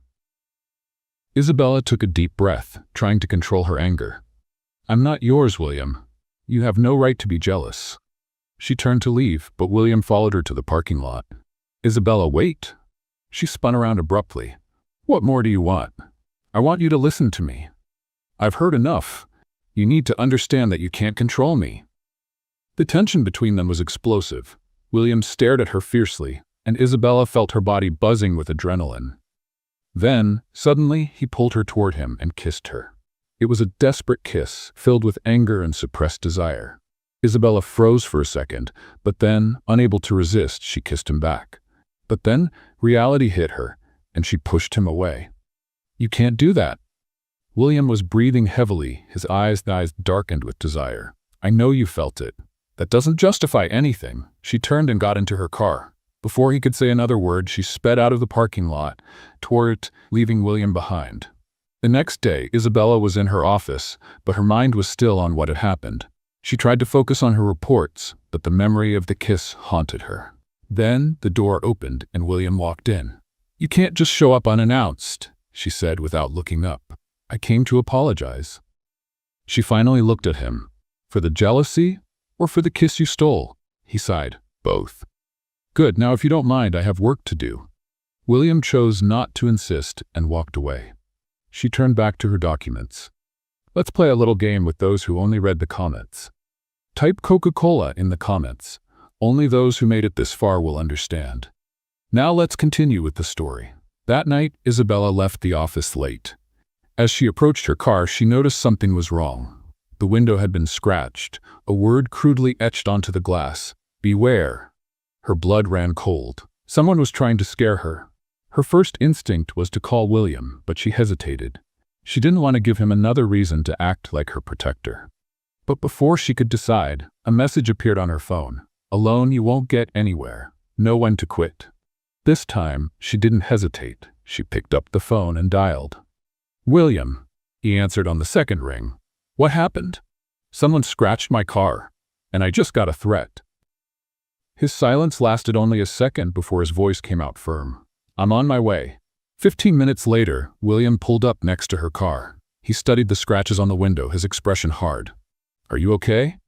Isabella took a deep breath, trying to control her anger. "I'm not yours, William. You have no right to be jealous." She turned to leave, but William followed her to the parking lot. "Isabella, wait." She spun around abruptly. "What more do you want?" "I want you to listen to me. I've heard enough. You need to understand that you can't control me." The tension between them was explosive. William stared at her fiercely, and Isabella felt her body buzzing with adrenaline. Then, suddenly, he pulled her toward him and kissed her. It was a desperate kiss, filled with anger and suppressed desire. Isabella froze for a second, but then, unable to resist, she kissed him back. But then, reality hit her, and she pushed him away. "You can't do that." William was breathing heavily, his eyes darkened with desire. "I know you felt it. That doesn't justify anything." She turned and got into her car. Before he could say another word, she sped out of the parking lot, toward it, leaving William behind. The next day, Isabella was in her office, but her mind was still on what had happened. She tried to focus on her reports, but the memory of the kiss haunted her. Then, the door opened and William walked in. "You can't just show up unannounced," she said without looking up. "I came to apologize." She finally looked at him. "For the jealousy, or for the kiss you stole?" He sighed. "Both." "Good, now if you don't mind, I have work to do." William chose not to insist and walked away. She turned back to her documents. "Let's play a little game with those who only read the comments. Type Coca-Cola in the comments. Only those who made it this far will understand." Now let's continue with the story. That night, Isabella left the office late. As she approached her car, she noticed something was wrong. The window had been scratched, a word crudely etched onto the glass: "Beware." Her blood ran cold. Someone was trying to scare her. Her first instinct was to call William, but she hesitated. She didn't want to give him another reason to act like her protector. But before she could decide, a message appeared on her phone. "Alone you won't get anywhere. Know when to quit." This time, she didn't hesitate. She picked up the phone and dialed. "William," he answered on the second ring. "What happened?" "Someone scratched my car, and I just got a threat." His silence lasted only a second before his voice came out firm. "I'm on my way." 15 minutes later, William pulled up next to her car. He studied the scratches on the window, his expression hard. "Are you okay?"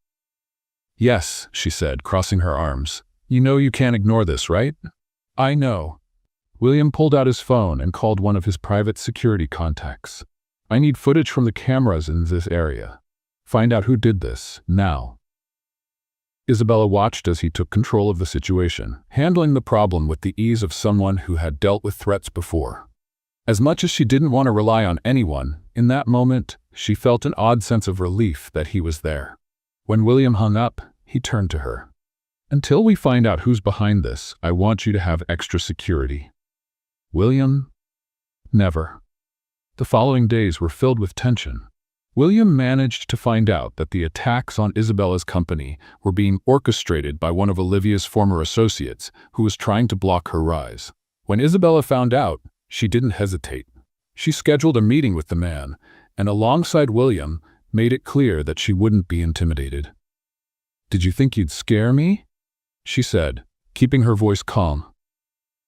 "Yes," she said, crossing her arms. "You know you can't ignore this, right?" "I know." William pulled out his phone and called one of his private security contacts. "I need footage from the cameras in this area. Find out who did this, now." Isabella watched as he took control of the situation, handling the problem with the ease of someone who had dealt with threats before. As much as she didn't want to rely on anyone, in that moment, she felt an odd sense of relief that he was there. When William hung up, he turned to her. "Until we find out who's behind this, I want you to have extra security." "William?" "Never." The following days were filled with tension. William managed to find out that the attacks on Isabella's company were being orchestrated by one of Olivia's former associates who was trying to block her rise. When Isabella found out, she didn't hesitate. She scheduled a meeting with the man, and alongside William, made it clear that she wouldn't be intimidated. "Did you think you'd scare me?" she said, keeping her voice calm.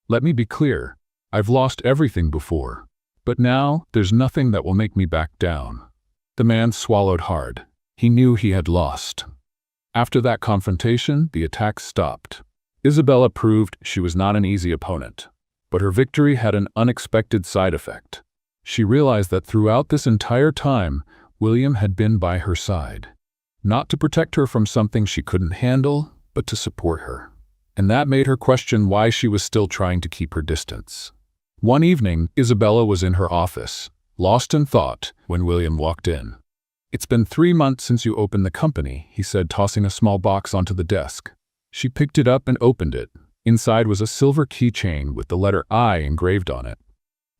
"Let me be clear, I've lost everything before, but now there's nothing that will make me back down." The man swallowed hard. He knew he had lost. After that confrontation, the attacks stopped. Isabella proved she was not an easy opponent, but her victory had an unexpected side effect. She realized that throughout this entire time, William had been by her side. Not to protect her from something she couldn't handle, but to support her. And that made her question why she was still trying to keep her distance. One evening, Isabella was in her office, lost in thought, when William walked in. "It's been 3 months since you opened the company," he said, tossing a small box onto the desk. She picked it up and opened it. Inside was a silver keychain with the letter I engraved on it.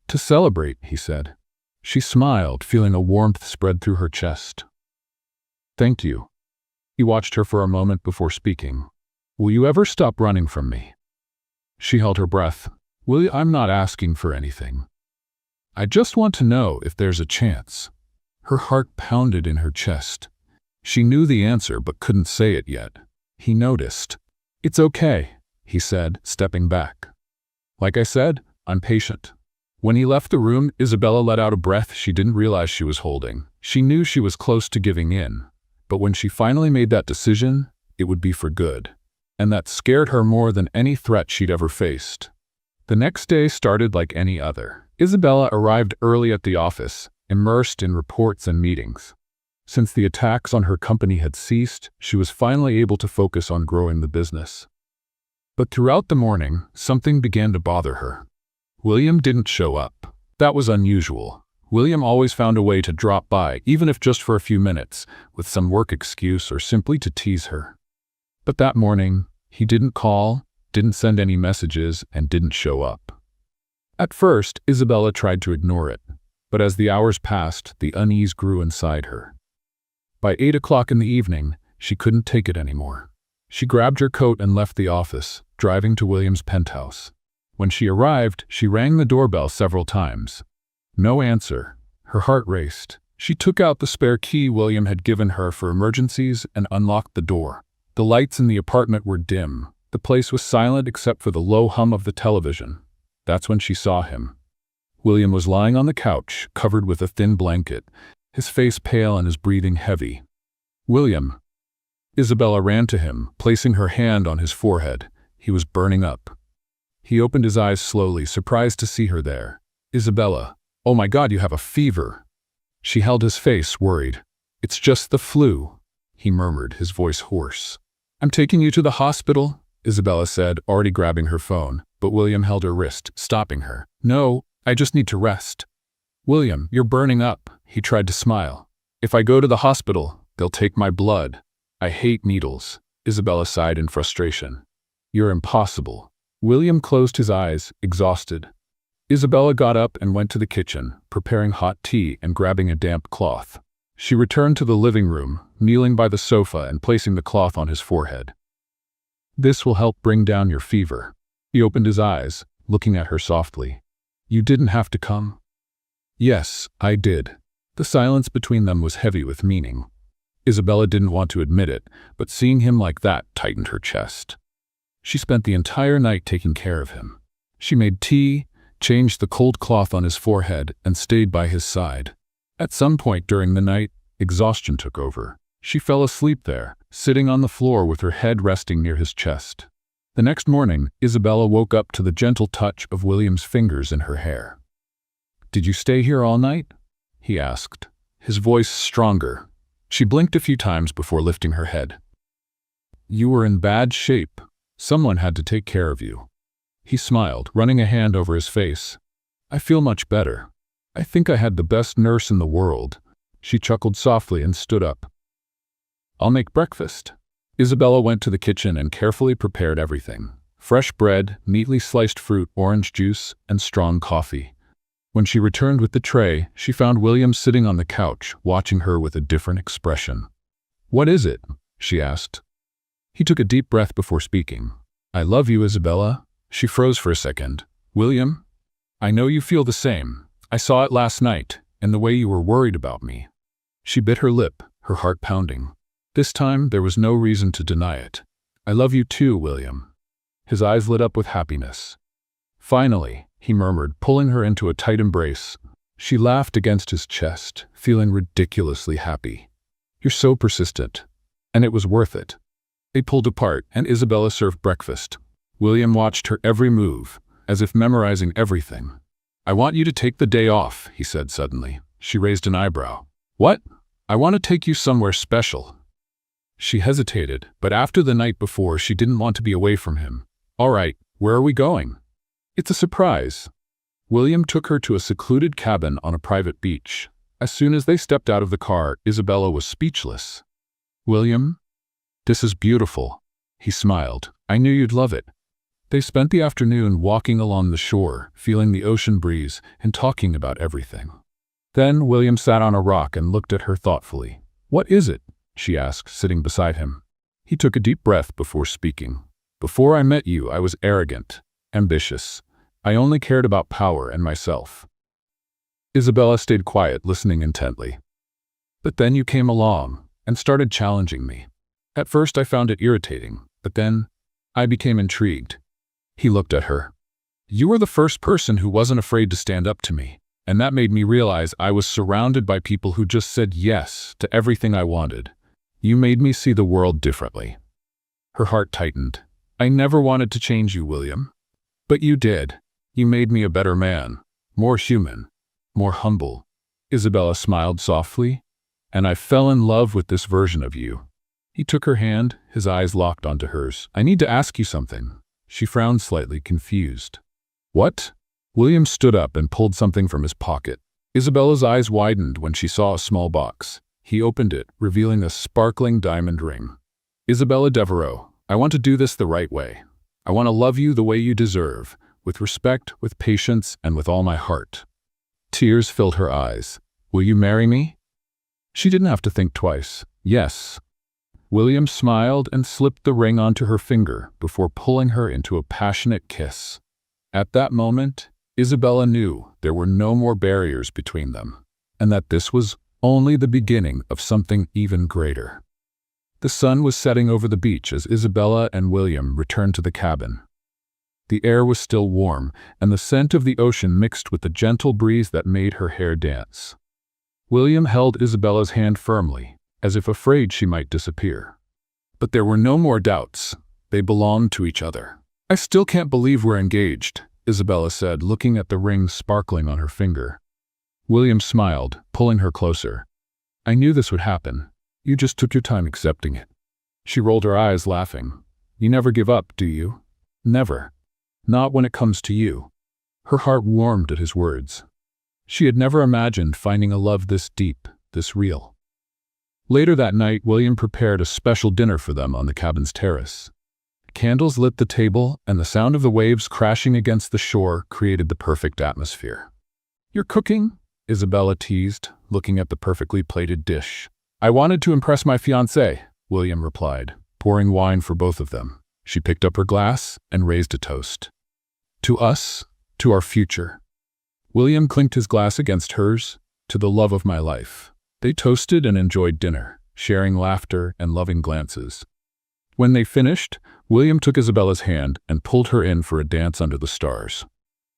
"To celebrate," he said. She smiled, feeling a warmth spread through her chest. "Thank you." He watched her for a moment before speaking. "Will you ever stop running from me?" She held her breath. "William, I'm not asking for anything. I just want to know if there's a chance." Her heart pounded in her chest. She knew the answer but couldn't say it yet. He noticed. "It's okay," he said, stepping back. "Like I said, I'm patient." When he left the room, Isabella let out a breath she didn't realize she was holding. She knew she was close to giving in, but when she finally made that decision, it would be for good. And that scared her more than any threat she'd ever faced. The next day started like any other. Isabella arrived early at the office, immersed in reports and meetings. Since the attacks on her company had ceased, she was finally able to focus on growing the business. But throughout the morning, something began to bother her. William didn't show up. That was unusual. William always found a way to drop by, even if just for a few minutes, with some work excuse or simply to tease her. But that morning, he didn't call, didn't send any messages, and didn't show up. At first, Isabella tried to ignore it, but as the hours passed, the unease grew inside her. By 8 o'clock in the evening, she couldn't take it anymore. She grabbed her coat and left the office, driving to William's penthouse. When she arrived, she rang the doorbell several times. No answer. Her heart raced. She took out the spare key William had given her for emergencies and unlocked the door. The lights in the apartment were dim. The place was silent except for the low hum of the television. That's when she saw him. William was lying on the couch, covered with a thin blanket, his face pale and his breathing heavy. "William." Isabella ran to him, placing her hand on his forehead. He was burning up. He opened his eyes slowly, surprised to see her there. "Isabella, oh my God, you have a fever." She held his face, worried. "It's just the flu," he murmured, his voice hoarse. "I'm taking you to the hospital," Isabella said, already grabbing her phone, but William held her wrist, stopping her. No, I just need to rest. William, you're burning up. He tried to smile. If I go to the hospital, they'll take my blood. I hate needles. Isabella sighed in frustration. You're impossible. William closed his eyes, exhausted. Isabella got up and went to the kitchen, preparing hot tea and grabbing a damp cloth. She returned to the living room, kneeling by the sofa and placing the cloth on his forehead. This will help bring down your fever. He opened his eyes, looking at her softly. You didn't have to come. Yes, I did. The silence between them was heavy with meaning. Isabella didn't want to admit it, but seeing him like that tightened her chest. She spent the entire night taking care of him. She made tea, changed the cold cloth on his forehead, and stayed by his side. At some point during the night, exhaustion took over. She fell asleep there, sitting on the floor with her head resting near his chest. The next morning, Isabella woke up to the gentle touch of William's fingers in her hair. Did you stay here all night? He asked, his voice stronger. She blinked a few times before lifting her head. You were in bad shape. Someone had to take care of you. He smiled, running a hand over his face. I feel much better. I think I had the best nurse in the world. She chuckled softly and stood up. I'll make breakfast. Isabella went to the kitchen and carefully prepared everything. Fresh bread, neatly sliced fruit, orange juice, and strong coffee. When she returned with the tray, she found William sitting on the couch, watching her with a different expression. What is it? She asked. He took a deep breath before speaking. I love you, Isabella. She froze for a second. William? I know you feel the same. I saw it last night, and the way you were worried about me. She bit her lip, her heart pounding. This time, there was no reason to deny it. I love you too, William. His eyes lit up with happiness. Finally, he murmured, pulling her into a tight embrace. She laughed against his chest, feeling ridiculously happy. You're so persistent. And it was worth it. They pulled apart, and Isabella served breakfast. William watched her every move, as if memorizing everything. I want you to take the day off, he said suddenly. She raised an eyebrow. What? I want to take you somewhere special. She hesitated, but after the night before, she didn't want to be away from him. All right, where are we going? It's a surprise. William took her to a secluded cabin on a private beach. As soon as they stepped out of the car, Isabella was speechless. William? This is beautiful. He smiled. I knew you'd love it. They spent the afternoon walking along the shore, feeling the ocean breeze and talking about everything. Then William sat on a rock and looked at her thoughtfully. What is it? She asked, sitting beside him. He took a deep breath before speaking. Before I met you, I was arrogant, ambitious. I only cared about power and myself. Isabella stayed quiet, listening intently. But then you came along and started challenging me. At first I found it irritating, but then I became intrigued. He looked at her. You were the first person who wasn't afraid to stand up to me, and that made me realize I was surrounded by people who just said yes to everything I wanted. You made me see the world differently. Her heart tightened. I never wanted to change you, William. But you did. You made me a better man, more human, more humble. Isabella smiled softly, and I fell in love with this version of you. He took her hand, his eyes locked onto hers. I need to ask you something. She frowned slightly, confused. What? William stood up and pulled something from his pocket. Isabella's eyes widened when she saw a small box. He opened it, revealing a sparkling diamond ring. Isabella Devereaux, I want to do this the right way. I want to love you the way you deserve, with respect, with patience, and with all my heart. Tears filled her eyes. Will you marry me? She didn't have to think twice. Yes. William smiled and slipped the ring onto her finger before pulling her into a passionate kiss. At that moment, Isabella knew there were no more barriers between them, and that this was only the beginning of something even greater. The sun was setting over the beach as Isabella and William returned to the cabin. The air was still warm, and the scent of the ocean mixed with the gentle breeze that made her hair dance. William held Isabella's hand firmly, as if afraid she might disappear. But there were no more doubts. They belonged to each other. I still can't believe we're engaged, Isabella said, looking at the ring sparkling on her finger. William smiled, pulling her closer. I knew this would happen. You just took your time accepting it. She rolled her eyes, laughing. You never give up, do you? Never. Not when it comes to you. Her heart warmed at his words. She had never imagined finding a love this deep, this real. Later that night, William prepared a special dinner for them on the cabin's terrace. Candles lit the table, and the sound of the waves crashing against the shore created the perfect atmosphere. "You're cooking?" Isabella teased, looking at the perfectly plated dish. "I wanted to impress my fiancé," William replied, pouring wine for both of them. She picked up her glass and raised a toast. "To us, to our future." William clinked his glass against hers, "To the love of my life." They toasted and enjoyed dinner, sharing laughter and loving glances. When they finished, William took Isabella's hand and pulled her in for a dance under the stars.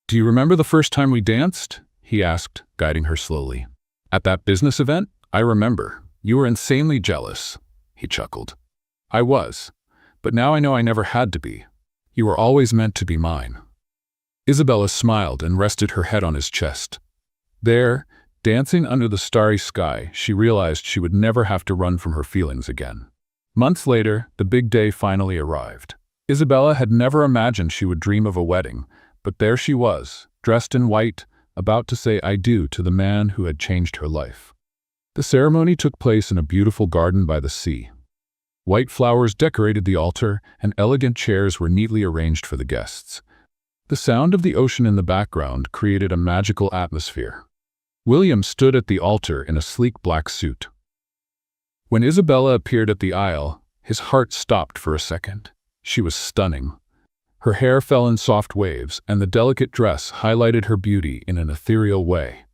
"Do you remember the first time we danced?" he asked, guiding her slowly. "At that business event? I remember. You were insanely jealous." He chuckled. "I was. But now I know I never had to be. You were always meant to be mine." Isabella smiled and rested her head on his chest. There, dancing under the starry sky, she realized she would never have to run from her feelings again. Months later, the big day finally arrived. Isabella had never imagined she would dream of a wedding, but there she was, dressed in white, about to say "I do" to the man who had changed her life. The ceremony took place in a beautiful garden by the sea. White flowers decorated the altar, and elegant chairs were neatly arranged for the guests. The sound of the ocean in the background created a magical atmosphere. William stood at the altar in a sleek black suit. When Isabella appeared at the aisle, his heart stopped for a second. She was stunning. Her hair fell in soft waves, and the delicate dress highlighted her beauty in an ethereal way.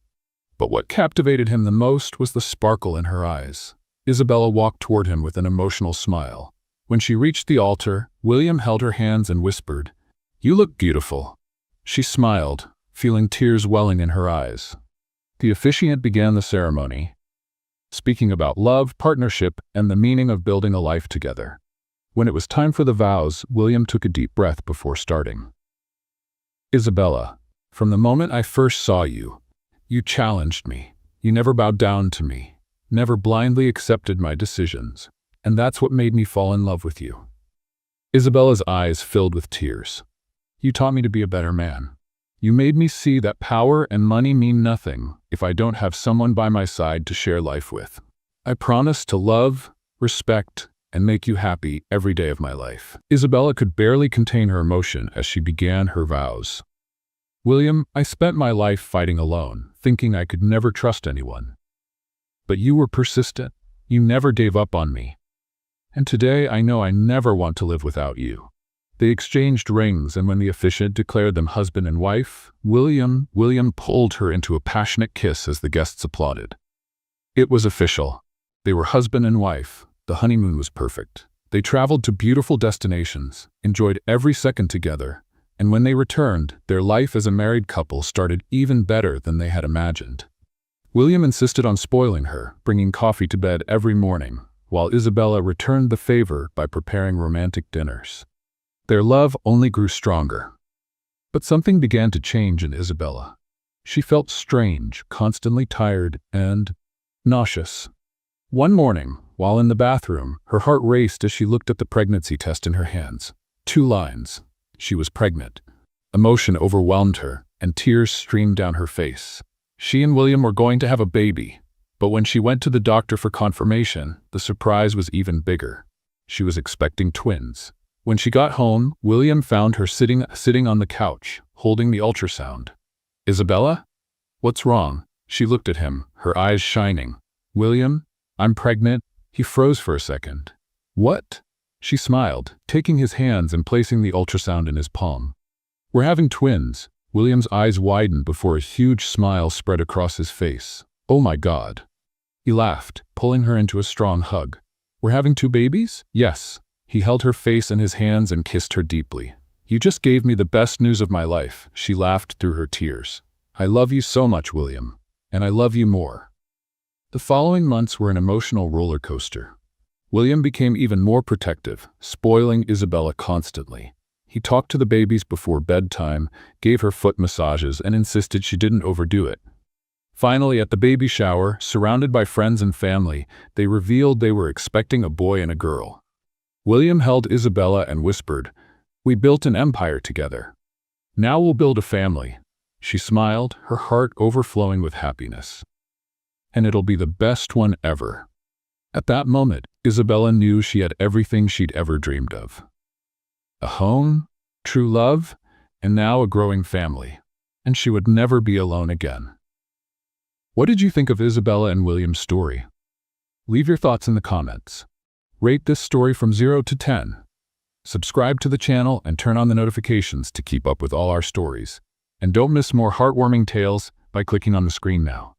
But what captivated him the most was the sparkle in her eyes. Isabella walked toward him with an emotional smile. When she reached the altar, William held her hands and whispered, "You look beautiful." She smiled, feeling tears welling in her eyes. The officiant began the ceremony, speaking about love, partnership, and the meaning of building a life together. When it was time for the vows, William took a deep breath before starting. "Isabella, from the moment I first saw you, you challenged me. You never bowed down to me, never blindly accepted my decisions, and that's what made me fall in love with you." Isabella's eyes filled with tears. "You taught me to be a better man. You made me see that power and money mean nothing if I don't have someone by my side to share life with. I promise to love, respect, and make you happy every day of my life." Isabella could barely contain her emotion as she began her vows. "William, I spent my life fighting alone, thinking I could never trust anyone. But you were persistent. You never gave up on me. And today I know I never want to live without you." They exchanged rings, and when the officiant declared them husband and wife, William pulled her into a passionate kiss as the guests applauded. It was official. They were husband and wife. The honeymoon was perfect. They traveled to beautiful destinations, enjoyed every second together, and when they returned, their life as a married couple started even better than they had imagined. William insisted on spoiling her, bringing coffee to bed every morning, while Isabella returned the favor by preparing romantic dinners. Their love only grew stronger. But something began to change in Isabella. She felt strange, constantly tired, and nauseous. One morning, while in the bathroom, her heart raced as she looked at the pregnancy test in her hands. 2 lines. She was pregnant. Emotion overwhelmed her, and tears streamed down her face. She and William were going to have a baby, but when she went to the doctor for confirmation, the surprise was even bigger. She was expecting twins. When she got home, William found her sitting on the couch, holding the ultrasound. "Isabella? What's wrong?" She looked at him, her eyes shining. "William, I'm pregnant." He froze for a second. "What?" She smiled, taking his hands and placing the ultrasound in his palm. "We're having twins." William's eyes widened before a huge smile spread across his face. "Oh my God." He laughed, pulling her into a strong hug. "We're having 2 babies?" "Yes." He held her face in his hands and kissed her deeply. "You just gave me the best news of my life." She laughed through her tears. "I love you so much, William. And I love you more." The following months were an emotional roller coaster. William became even more protective, spoiling Isabella constantly. He talked to the babies before bedtime, gave her foot massages, and insisted she didn't overdo it. Finally, at the baby shower, surrounded by friends and family, they revealed they were expecting a boy and a girl. William held Isabella and whispered, "We built an empire together. Now we'll build a family." She smiled, her heart overflowing with happiness. And it'll be the best one ever. At that moment, Isabella knew she had everything she'd ever dreamed of. A home, true love, and now a growing family. And she would never be alone again. What did you think of Isabella and William's story? Leave your thoughts in the comments. Rate this story from 0 to 10. Subscribe to the channel and turn on the notifications to keep up with all our stories. And don't miss more heartwarming tales by clicking on the screen now.